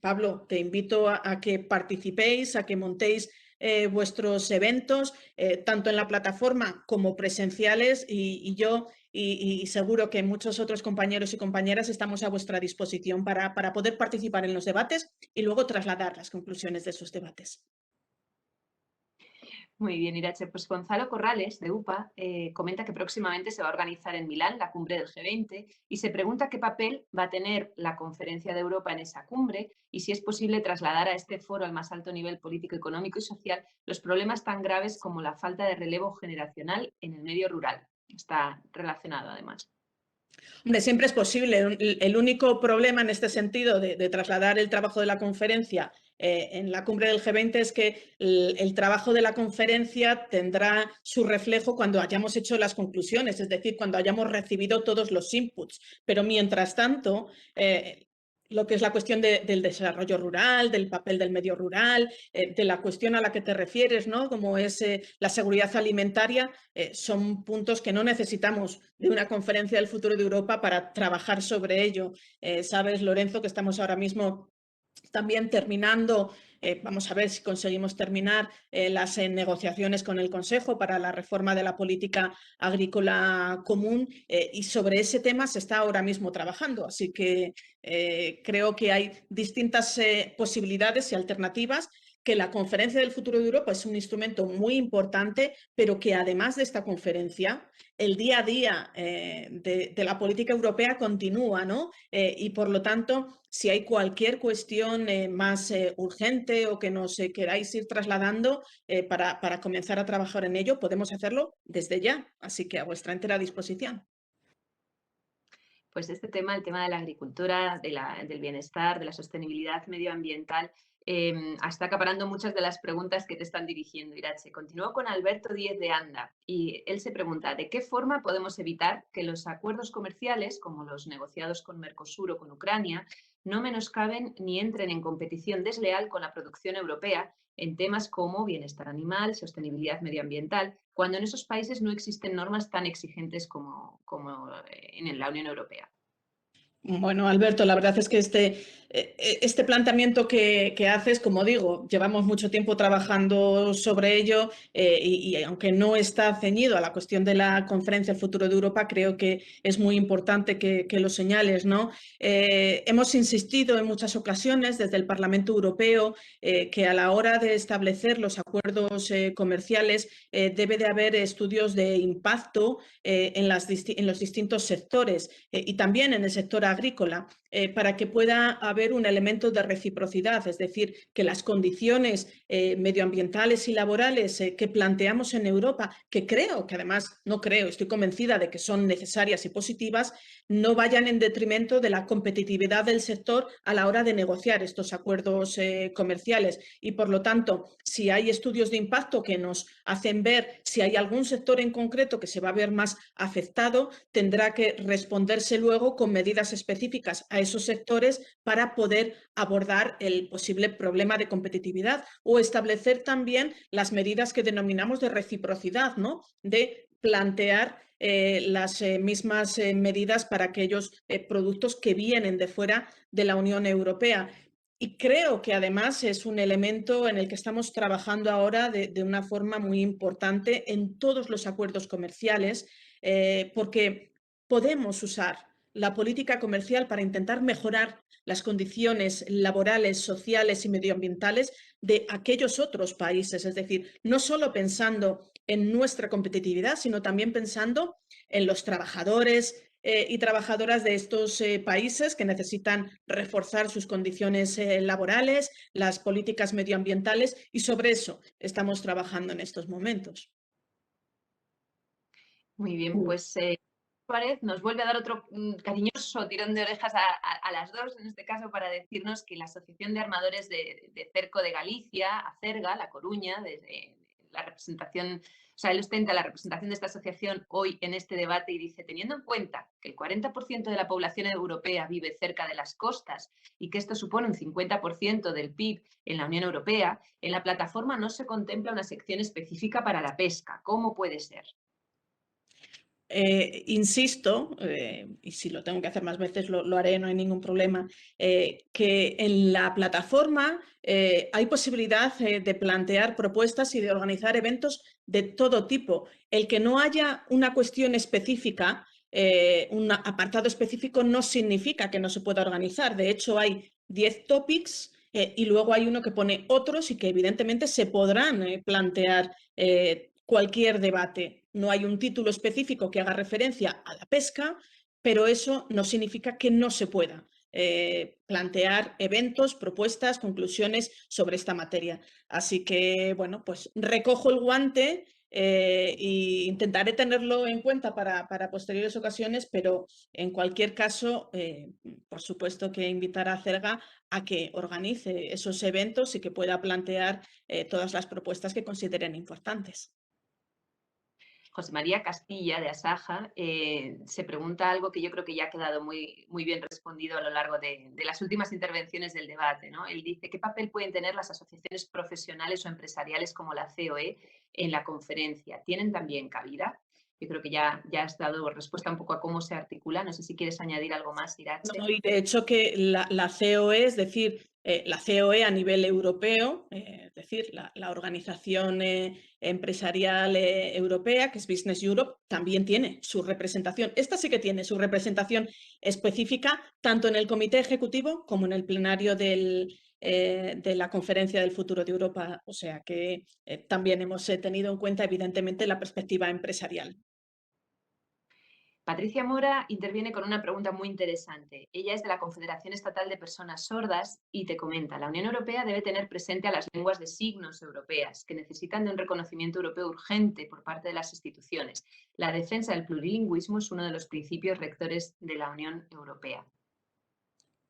Pablo, te invito a que participéis, a que montéis vuestros eventos, tanto en la plataforma como presenciales, y yo y seguro que muchos otros compañeros y compañeras estamos a vuestra disposición para poder participar en los debates y luego trasladar las conclusiones de esos debates. Muy bien, Irache. Pues Gonzalo Corrales, de UPA, comenta que próximamente se va a organizar en Milán la cumbre del G20 y se pregunta qué papel va a tener la Conferencia de Europa en esa cumbre y si es posible trasladar a este foro al más alto nivel político, económico y social los problemas tan graves como la falta de relevo generacional en el medio rural. Está relacionado, además. Hombre, siempre es posible. El único problema en este sentido de trasladar el trabajo de la conferencia en la cumbre del G20 es que el trabajo de la conferencia tendrá su reflejo cuando hayamos hecho las conclusiones, es decir, cuando hayamos recibido todos los inputs. Pero mientras tanto, lo que es la cuestión del desarrollo rural, del papel del medio rural, de la cuestión a la que te refieres, ¿no?, como es la seguridad alimentaria, son puntos que no necesitamos de una conferencia del futuro de Europa para trabajar sobre ello. Sabes, Lorenzo, que estamos ahora mismo también terminando, vamos a ver si conseguimos terminar las negociaciones con el Consejo para la reforma de la política agrícola común, y sobre ese tema se está ahora mismo trabajando. Así que creo que hay distintas posibilidades y alternativas, que la Conferencia del Futuro de Europa es un instrumento muy importante, pero que además de esta conferencia, el día a día de la política europea continúa, ¿no? Y por lo tanto, si hay cualquier cuestión más urgente o que nos queráis ir trasladando para comenzar a trabajar en ello, podemos hacerlo desde ya. Así que a vuestra entera disposición. Pues este tema, el tema de la agricultura, del bienestar, de la sostenibilidad medioambiental, está acaparando muchas de las preguntas que te están dirigiendo, Irache. Continúo con Alberto Díez de Anda y él se pregunta, ¿de qué forma podemos evitar que los acuerdos comerciales, como los negociados con Mercosur o con Ucrania, no menoscaben ni entren en competición desleal con la producción europea en temas como bienestar animal, sostenibilidad medioambiental, cuando en esos países no existen normas tan exigentes como en la Unión Europea? Bueno, Alberto, la verdad es que este planteamiento que haces, como digo, llevamos mucho tiempo trabajando sobre ello, y aunque no está ceñido a la cuestión de la Conferencia del Futuro de Europa, creo que es muy importante que lo señales, ¿no? Hemos insistido en muchas ocasiones desde el Parlamento Europeo que a la hora de establecer los acuerdos comerciales debe de haber estudios de impacto en los distintos sectores y también en el sector agrícola, para que pueda haber haber un elemento de reciprocidad, es decir, que las condiciones medioambientales y laborales que planteamos en Europa, que creo, que además no creo, estoy convencida de que son necesarias y positivas, no vayan en detrimento de la competitividad del sector a la hora de negociar estos acuerdos comerciales. Y, por lo tanto, si hay estudios de impacto que nos hacen ver si hay algún sector en concreto que se va a ver más afectado, tendrá que responderse luego con medidas específicas a esos sectores para poder abordar el posible problema de competitividad o establecer también las medidas que denominamos de reciprocidad, ¿no? De plantear las mismas medidas para aquellos productos que vienen de fuera de la Unión Europea. Y creo que además es un elemento en el que estamos trabajando ahora de una forma muy importante en todos los acuerdos comerciales, porque podemos usar la política comercial para intentar mejorar las condiciones laborales, sociales y medioambientales de aquellos otros países. Es decir, no solo pensando en nuestra competitividad, sino también pensando en los trabajadores y trabajadoras de estos países que necesitan reforzar sus condiciones laborales, las políticas medioambientales, y sobre eso estamos trabajando en estos momentos. Muy bien, pues Suárez nos vuelve a dar otro cariñoso tirón de orejas a las dos, en este caso para decirnos que la Asociación de Armadores de Cerco de Galicia, ACERGA, La Coruña, desde la representación, o sea, él ostenta la representación de esta asociación hoy en este debate y dice, teniendo en cuenta que el 40% de la población europea vive cerca de las costas y que esto supone un 50% del PIB en la Unión Europea, en la plataforma no se contempla una sección específica para la pesca. ¿Cómo puede ser? Insisto, y si lo tengo que hacer más veces lo haré, no hay ningún problema, que en la plataforma hay posibilidad de plantear propuestas y de organizar eventos de todo tipo. El que no haya una cuestión específica, un apartado específico, no significa que no se pueda organizar. De hecho, hay 10 topics y luego hay uno que pone otros y que evidentemente se podrán plantear cualquier debate. No hay un título específico que haga referencia a la pesca, pero eso no significa que no se pueda plantear eventos, propuestas, conclusiones sobre esta materia. Así que, bueno, pues recojo el guante e intentaré tenerlo en cuenta para posteriores ocasiones, pero en cualquier caso, por supuesto que invitar a CERGA a que organice esos eventos y que pueda plantear todas las propuestas que consideren importantes. José María Castilla, de Asaja, se pregunta algo que yo creo que ya ha quedado muy, muy bien respondido a lo largo de las últimas intervenciones del debate, ¿no? Él dice, ¿qué papel pueden tener las asociaciones profesionales o empresariales como la COE en la conferencia? ¿Tienen también cabida? Yo creo que ya has dado respuesta un poco a cómo se articula. No sé si quieres añadir algo más, Irache. No, y de hecho que la COE, es decir, la COE a nivel europeo, es decir, la organización empresarial europea, que es Business Europe, también tiene su representación. Esta sí que tiene su representación específica, tanto en el comité ejecutivo como en el plenario de la Conferencia del Futuro de Europa. O sea que también hemos tenido en cuenta, evidentemente, la perspectiva empresarial. Patricia Mora interviene con una pregunta muy interesante. Ella es de la Confederación Estatal de Personas Sordas y te comenta, la Unión Europea debe tener presente a las lenguas de signos europeas, que necesitan de un reconocimiento europeo urgente por parte de las instituciones. La defensa del plurilingüismo es uno de los principios rectores de la Unión Europea.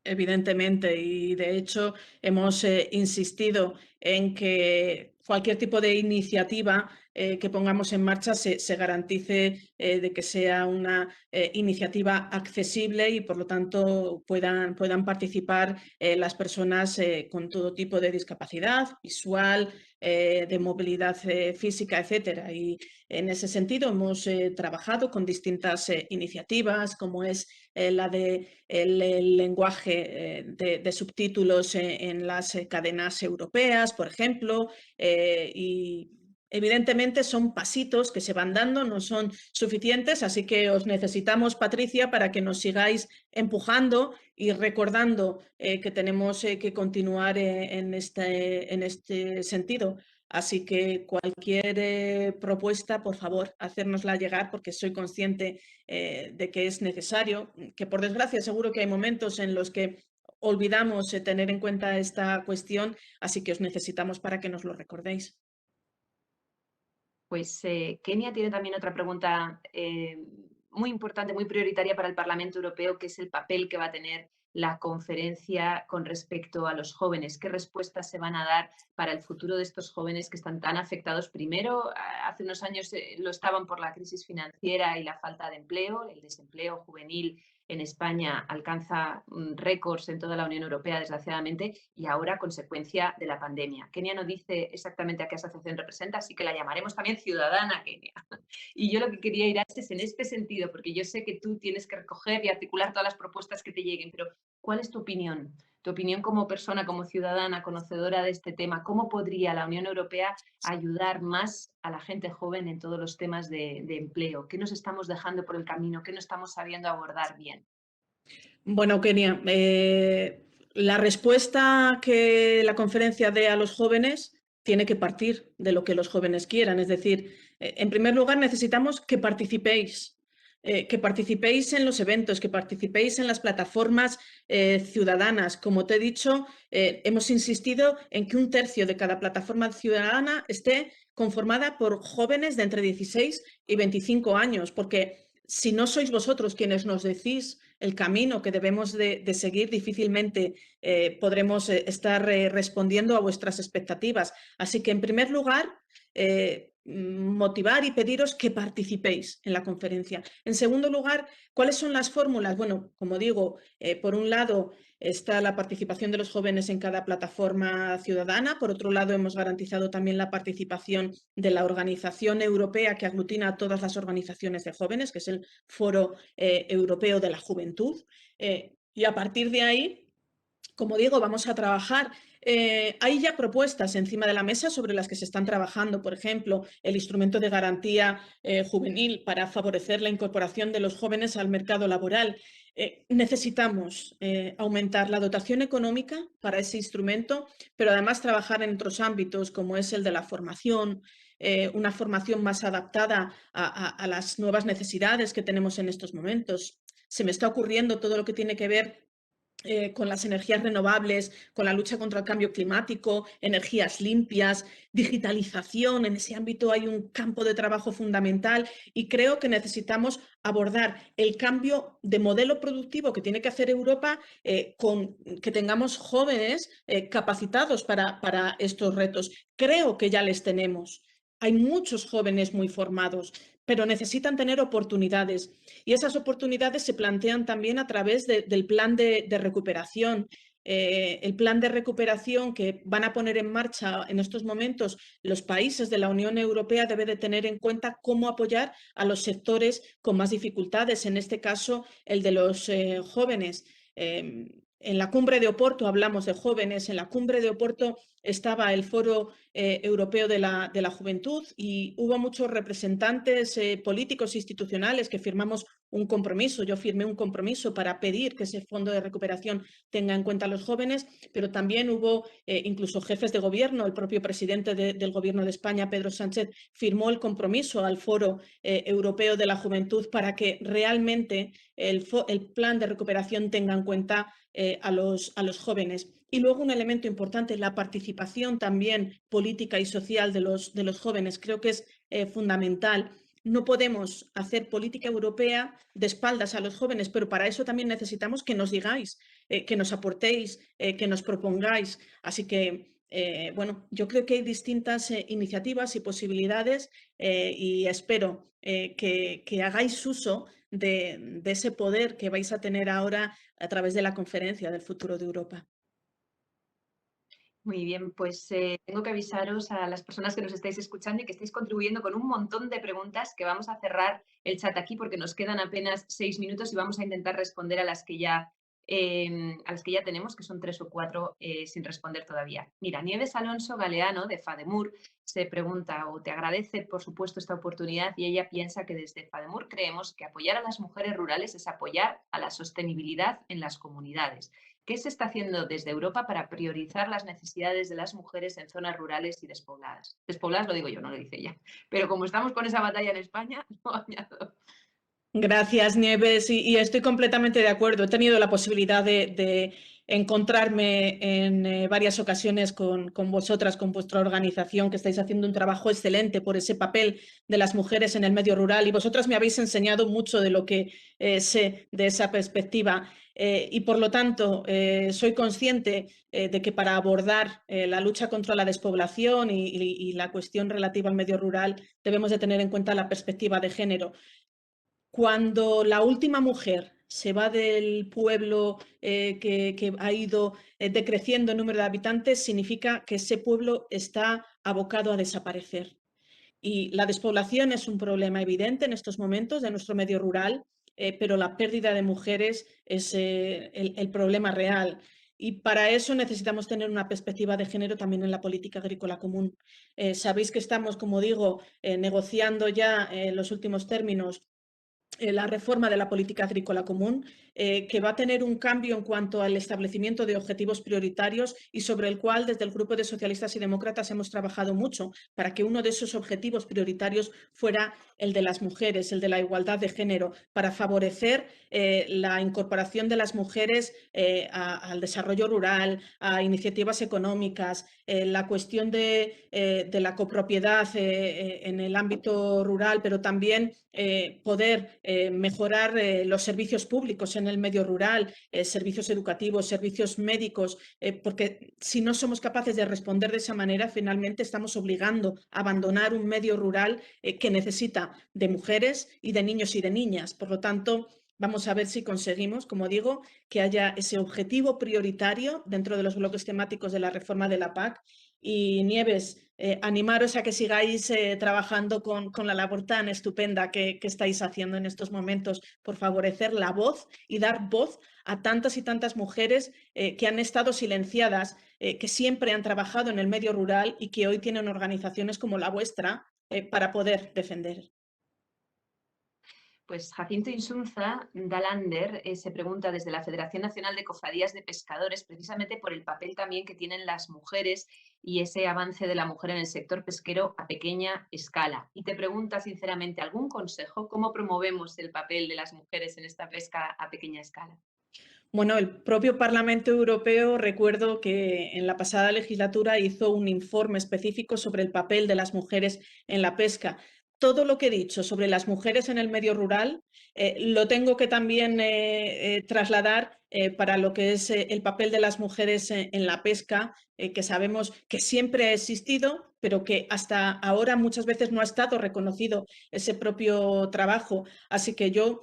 Evidentemente, y de hecho hemos insistido en que cualquier tipo de iniciativa que pongamos en marcha se garantice de que sea una iniciativa accesible y por lo tanto puedan participar las personas con todo tipo de discapacidad visual, de movilidad física, etcétera. Y en ese sentido hemos trabajado con distintas iniciativas, como es la de el lenguaje de subtítulos en las cadenas europeas, por ejemplo, y evidentemente son pasitos que se van dando, no son suficientes, así que os necesitamos, Patricia, para que nos sigáis empujando y recordando que tenemos que continuar en este sentido. Así que cualquier propuesta, por favor, hacérnosla llegar porque soy consciente de que es necesario, que por desgracia seguro que hay momentos en los que olvidamos tener en cuenta esta cuestión, así que os necesitamos para que nos lo recordéis. Pues Kenia tiene también otra pregunta muy importante, muy prioritaria para el Parlamento Europeo, que es el papel que va a tener la conferencia con respecto a los jóvenes. ¿Qué respuestas se van a dar para el futuro de estos jóvenes que están tan afectados? Primero, hace unos años lo estaban por la crisis financiera y la falta de empleo. El desempleo juvenil en España alcanza récords en toda la Unión Europea, desgraciadamente, y ahora consecuencia de la pandemia. Kenia no dice exactamente a qué asociación representa, así que la llamaremos también Ciudadana Kenia. Y yo lo que quería ir a es en este sentido, porque yo sé que tú tienes que recoger y articular todas las propuestas que te lleguen, pero ¿cuál es tu opinión? Tu opinión como persona, como ciudadana, conocedora de este tema, ¿cómo podría la Unión Europea ayudar más a la gente joven en todos los temas de empleo? ¿Qué nos estamos dejando por el camino? ¿Qué no estamos sabiendo abordar bien? Bueno, Kenia, la respuesta que la conferencia dé a los jóvenes tiene que partir de lo que los jóvenes quieran. Es decir, en primer lugar, necesitamos que participéis en los eventos, que participéis en las plataformas ciudadanas. Como te he dicho, hemos insistido en que 1/3 de cada plataforma ciudadana esté conformada por jóvenes de entre 16 y 25 años, porque si no sois vosotros quienes nos decís el camino que debemos de seguir, difícilmente podremos estar respondiendo a vuestras expectativas. Así que, en primer lugar, motivar y pediros que participéis en la conferencia. En segundo lugar, ¿cuáles son las fórmulas? Bueno, como digo, por un lado está la participación de los jóvenes en cada plataforma ciudadana. Por otro lado, hemos garantizado también la participación de la organización europea que aglutina a todas las organizaciones de jóvenes, que es el Foro Europeo de la Juventud. Y a partir de ahí, como digo, vamos a trabajar. Hay ya propuestas encima de la mesa sobre las que se están trabajando, por ejemplo, el instrumento de garantía juvenil para favorecer la incorporación de los jóvenes al mercado laboral. Necesitamos aumentar la dotación económica para ese instrumento, pero además trabajar en otros ámbitos como es el de la formación, una formación más adaptada a las nuevas necesidades que tenemos en estos momentos. Se me está ocurriendo todo lo que tiene que ver con las energías renovables, con la lucha contra el cambio climático, energías limpias, digitalización. En ese ámbito hay un campo de trabajo fundamental y creo que necesitamos abordar el cambio de modelo productivo que tiene que hacer Europa con que tengamos jóvenes capacitados para estos retos. Creo que ya les tenemos. Hay muchos jóvenes muy formados, pero necesitan tener oportunidades. Y esas oportunidades se plantean también a través del plan de recuperación. El plan de recuperación que van a poner en marcha en estos momentos los países de la Unión Europea debe de tener en cuenta cómo apoyar a los sectores con más dificultades, en este caso el de los jóvenes. En la cumbre de Oporto hablamos de jóvenes, en la cumbre de Oporto estaba el Foro Europeo de la Juventud y hubo muchos representantes políticos e institucionales que firmamos un compromiso. Yo firmé un compromiso para pedir que ese fondo de recuperación tenga en cuenta a los jóvenes, pero también hubo incluso jefes de gobierno. El propio presidente del Gobierno de España, Pedro Sánchez, firmó el compromiso al Foro Europeo de la Juventud para que realmente el plan de recuperación tenga en cuenta a los jóvenes. Y luego un elemento importante, la participación también política y social de los jóvenes. Creo que es fundamental. No podemos hacer política europea de espaldas a los jóvenes, pero para eso también necesitamos que nos digáis, que nos aportéis, que nos propongáis. Así que, bueno, yo creo que hay distintas iniciativas y posibilidades y espero que hagáis uso de ese poder que vais a tener ahora a través de la conferencia del futuro de Europa. Muy bien, pues tengo que avisaros a las personas que nos estáis escuchando y que estáis contribuyendo con un montón de preguntas que vamos a cerrar el chat aquí porque nos quedan apenas 6 minutos y vamos a intentar responder a las que ya tenemos, que son 3 o 4 sin responder todavía. Mira, Nieves Alonso Galeano, de FADEMUR, se pregunta o te agradece, por supuesto, esta oportunidad y ella piensa que desde FADEMUR creemos que apoyar a las mujeres rurales es apoyar a la sostenibilidad en las comunidades. ¿Qué se está haciendo desde Europa para priorizar las necesidades de las mujeres en zonas rurales y despobladas? Despobladas lo digo yo, no lo dice ella. Pero como estamos con esa batalla en España, lo añado. Gracias, Nieves, y estoy completamente de acuerdo. He tenido la posibilidad de encontrarme en varias ocasiones con vosotras, con vuestra organización, que estáis haciendo un trabajo excelente por ese papel de las mujeres en el medio rural, y vosotras me habéis enseñado mucho de lo que sé de esa perspectiva. Y por lo tanto, soy consciente de que para abordar la lucha contra la despoblación y la cuestión relativa al medio rural debemos de tener en cuenta la perspectiva de género. Cuando la última mujer se va del pueblo que ha ido decreciendo el número de habitantes, significa que ese pueblo está abocado a desaparecer. Y la despoblación es un problema evidente en estos momentos de nuestro medio rural, pero la pérdida de mujeres es el problema real. Y para eso necesitamos tener una perspectiva de género también en la política agrícola común. Sabéis que estamos, como digo, negociando ya los últimos términos la reforma de la política agrícola común, que va a tener un cambio en cuanto al establecimiento de objetivos prioritarios y sobre el cual desde el Grupo de Socialistas y Demócratas hemos trabajado mucho para que uno de esos objetivos prioritarios fuera el de las mujeres, el de la igualdad de género, para favorecer la incorporación de las mujeres al desarrollo rural, a iniciativas económicas, la cuestión de la copropiedad en el ámbito rural, pero también poder mejorar los servicios públicos en el medio rural, servicios educativos, servicios médicos, porque si no somos capaces de responder de esa manera, finalmente estamos obligando a abandonar un medio rural que necesita de mujeres y de niños y de niñas. Por lo tanto, vamos a ver si conseguimos, como digo, que haya ese objetivo prioritario dentro de los bloques temáticos de la reforma de la PAC. Y Nieves, animaros a que sigáis trabajando con la labor tan estupenda que estáis haciendo en estos momentos por favorecer la voz y dar voz a tantas y tantas mujeres que han estado silenciadas, que siempre han trabajado en el medio rural y que hoy tienen organizaciones como la vuestra para poder defender. Pues Jacinto Insunza Dalander se pregunta desde la Federación Nacional de Cofradías de Pescadores, precisamente por el papel también que tienen las mujeres y ese avance de la mujer en el sector pesquero a pequeña escala. Y te pregunta sinceramente, ¿algún consejo? ¿Cómo promovemos el papel de las mujeres en esta pesca a pequeña escala? Bueno, el propio Parlamento Europeo, recuerdo que en la pasada legislatura hizo un informe específico sobre el papel de las mujeres en la pesca. Todo lo que he dicho sobre las mujeres en el medio rural lo tengo que también trasladar para lo que es el papel de las mujeres en la pesca, que sabemos que siempre ha existido, pero que hasta ahora muchas veces no ha estado reconocido ese propio trabajo. Así que yo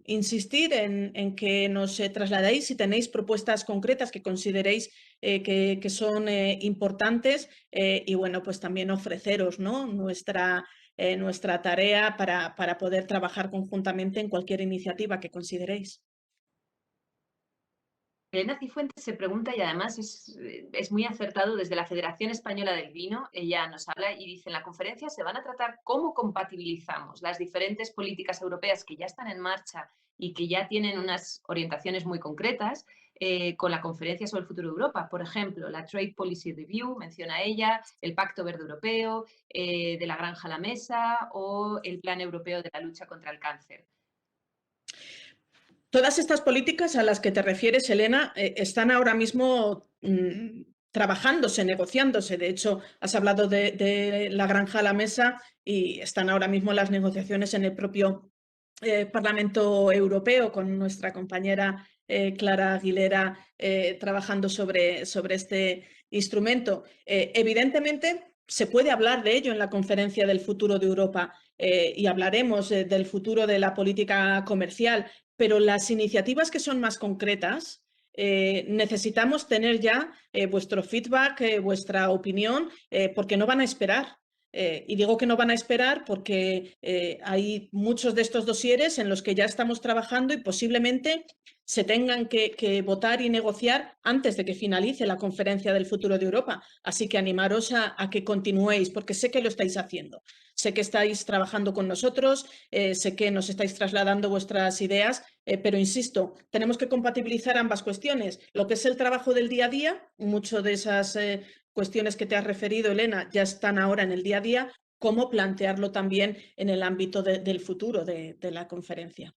insistir en que nos trasladéis si tenéis propuestas concretas que consideréis que son importantes y bueno, pues también ofreceros, ¿no?, nuestra tarea para poder trabajar conjuntamente en cualquier iniciativa que consideréis. Elena Cifuentes se pregunta, y además es muy acertado, desde la Federación Española del Vino, ella nos habla y dice, en la conferencia se van a tratar cómo compatibilizamos las diferentes políticas europeas que ya están en marcha y que ya tienen unas orientaciones muy concretas con la conferencia sobre el futuro de Europa. Por ejemplo, la Trade Policy Review, menciona ella, el Pacto Verde Europeo, de la granja a la mesa o el Plan Europeo de la lucha contra el cáncer. Todas estas políticas a las que te refieres, Elena, están ahora mismo trabajándose, negociándose. De hecho, has hablado de la granja a la mesa y están ahora mismo las negociaciones en el propio Parlamento Europeo con nuestra compañera Clara Aguilera trabajando sobre este instrumento. Evidentemente, se puede hablar de ello en la conferencia del futuro de Europa y hablaremos del futuro de la política comercial, pero las iniciativas que son más concretas necesitamos tener ya vuestro feedback, vuestra opinión, porque no van a esperar. Y digo que no van a esperar porque hay muchos de estos dosieres en los que ya estamos trabajando y posiblemente se tengan que votar y negociar antes de que finalice la conferencia del futuro de Europa. Así que animaros a que continuéis, porque sé que lo estáis haciendo. Sé que estáis trabajando con nosotros, sé que nos estáis trasladando vuestras ideas, pero insisto, tenemos que compatibilizar ambas cuestiones. Lo que es el trabajo del día a día, mucho de esas cuestiones que te has referido, Elena, ya están ahora en el día a día, cómo plantearlo también en el ámbito del futuro de la conferencia.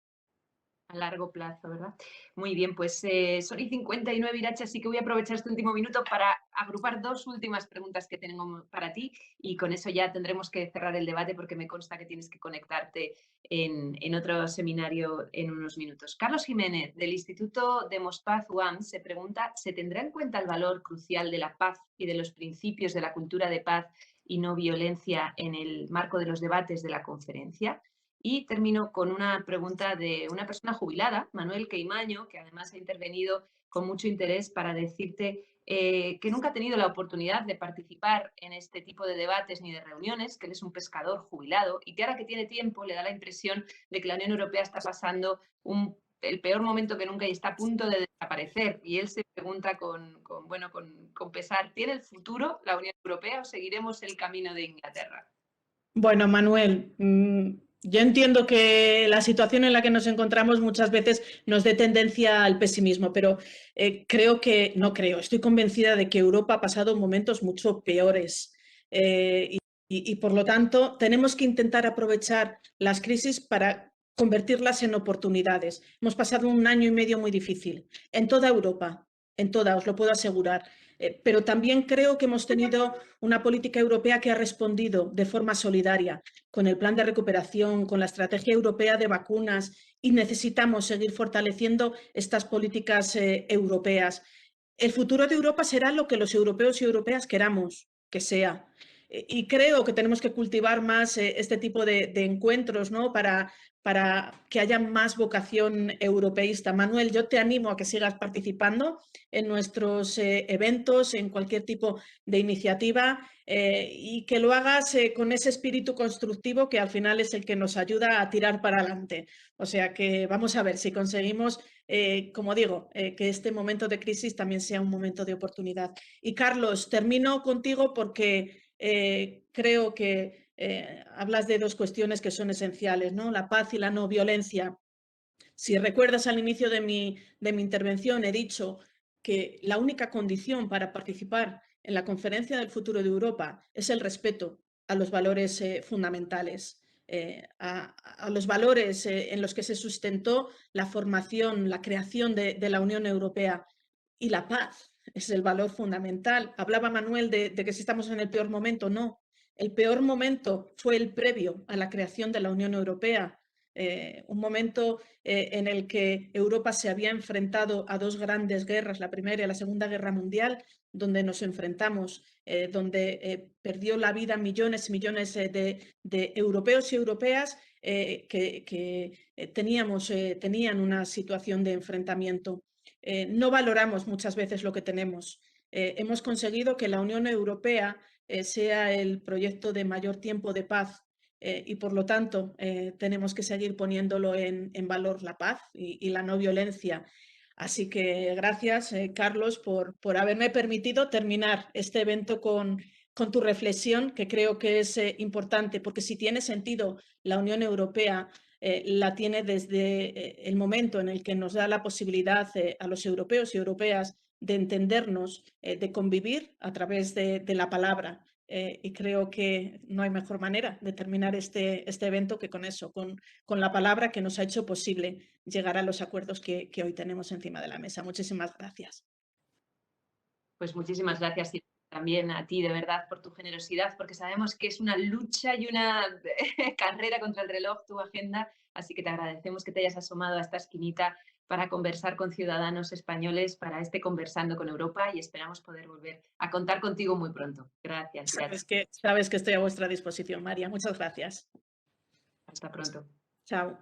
A largo plazo, ¿verdad? Muy bien, pues son y 59, Irache, así que voy a aprovechar este último minuto para agrupar dos últimas preguntas que tengo para ti y con eso ya tendremos que cerrar el debate porque me consta que tienes que conectarte en otro seminario en unos minutos. Carlos Jiménez, del Instituto Demospaz UAM, se pregunta, ¿se tendrá en cuenta el valor crucial de la paz y de los principios de la cultura de paz y no violencia en el marco de los debates de la conferencia? Y termino con una pregunta de una persona jubilada, Manuel Queimaño, que además ha intervenido con mucho interés para decirte que nunca ha tenido la oportunidad de participar en este tipo de debates ni de reuniones, que él es un pescador jubilado y que ahora que tiene tiempo le da la impresión de que la Unión Europea está pasando el peor momento que nunca y está a punto de desaparecer. Y él se pregunta con pesar, ¿tiene el futuro la Unión Europea o seguiremos el camino de Inglaterra? Bueno, Manuel, yo entiendo que la situación en la que nos encontramos muchas veces nos dé tendencia al pesimismo, pero estoy convencida de que Europa ha pasado momentos mucho peores. Y por lo tanto, tenemos que intentar aprovechar las crisis para convertirlas en oportunidades. Hemos pasado un año y medio muy difícil en toda Europa, en toda, os lo puedo asegurar. Pero también creo que hemos tenido una política europea que ha respondido de forma solidaria con el plan de recuperación, con la estrategia europea de vacunas y necesitamos seguir fortaleciendo estas políticas europeas. El futuro de Europa será lo que los europeos y europeas queramos que sea. Y creo que tenemos que cultivar más este tipo de encuentros, ¿no? Para que haya más vocación europeísta. Manuel, yo te animo a que sigas participando en nuestros eventos, en cualquier tipo de iniciativa y que lo hagas con ese espíritu constructivo que al final es el que nos ayuda a tirar para adelante. O sea que vamos a ver si conseguimos, como digo, que este momento de crisis también sea un momento de oportunidad. Y Carlos, termino contigo porque creo que hablas de dos cuestiones que son esenciales, ¿no? La paz y la no violencia. Si recuerdas al inicio de mi intervención, he dicho que la única condición para participar en la Conferencia del Futuro de Europa es el respeto a los valores fundamentales, a los valores en los que se sustentó la formación, la creación de la Unión Europea y la paz. Es el valor fundamental. Hablaba Manuel de que si estamos en el peor momento, no. El peor momento fue el previo a la creación de la Unión Europea, un momento en el que Europa se había enfrentado a dos grandes guerras, la Primera y la Segunda Guerra Mundial, donde nos enfrentamos, donde perdió la vida millones y millones de europeos y europeas que tenían una situación de enfrentamiento. No valoramos muchas veces lo que tenemos. Hemos conseguido que la Unión Europea sea el proyecto de mayor tiempo de paz y por lo tanto tenemos que seguir poniéndolo en valor la paz y la no violencia. Así que gracias, Carlos, por haberme permitido terminar este evento con tu reflexión, que creo que es importante, porque si tiene sentido la Unión Europea, la tiene desde el momento en el que nos da la posibilidad a los europeos y europeas de entendernos, de convivir a través de la palabra. Y creo que no hay mejor manera de terminar este evento que con eso, con la palabra que nos ha hecho posible llegar a los acuerdos que hoy tenemos encima de la mesa. Muchísimas gracias. Pues muchísimas gracias también a ti, de verdad, por tu generosidad, porque sabemos que es una lucha y una carrera contra el reloj, tu agenda, así que te agradecemos que te hayas asomado a esta esquinita para conversar con ciudadanos españoles para este Conversando con Europa y esperamos poder volver a contar contigo muy pronto. Gracias. Sabes que estoy a vuestra disposición, María. Muchas gracias. Hasta pronto. Chao.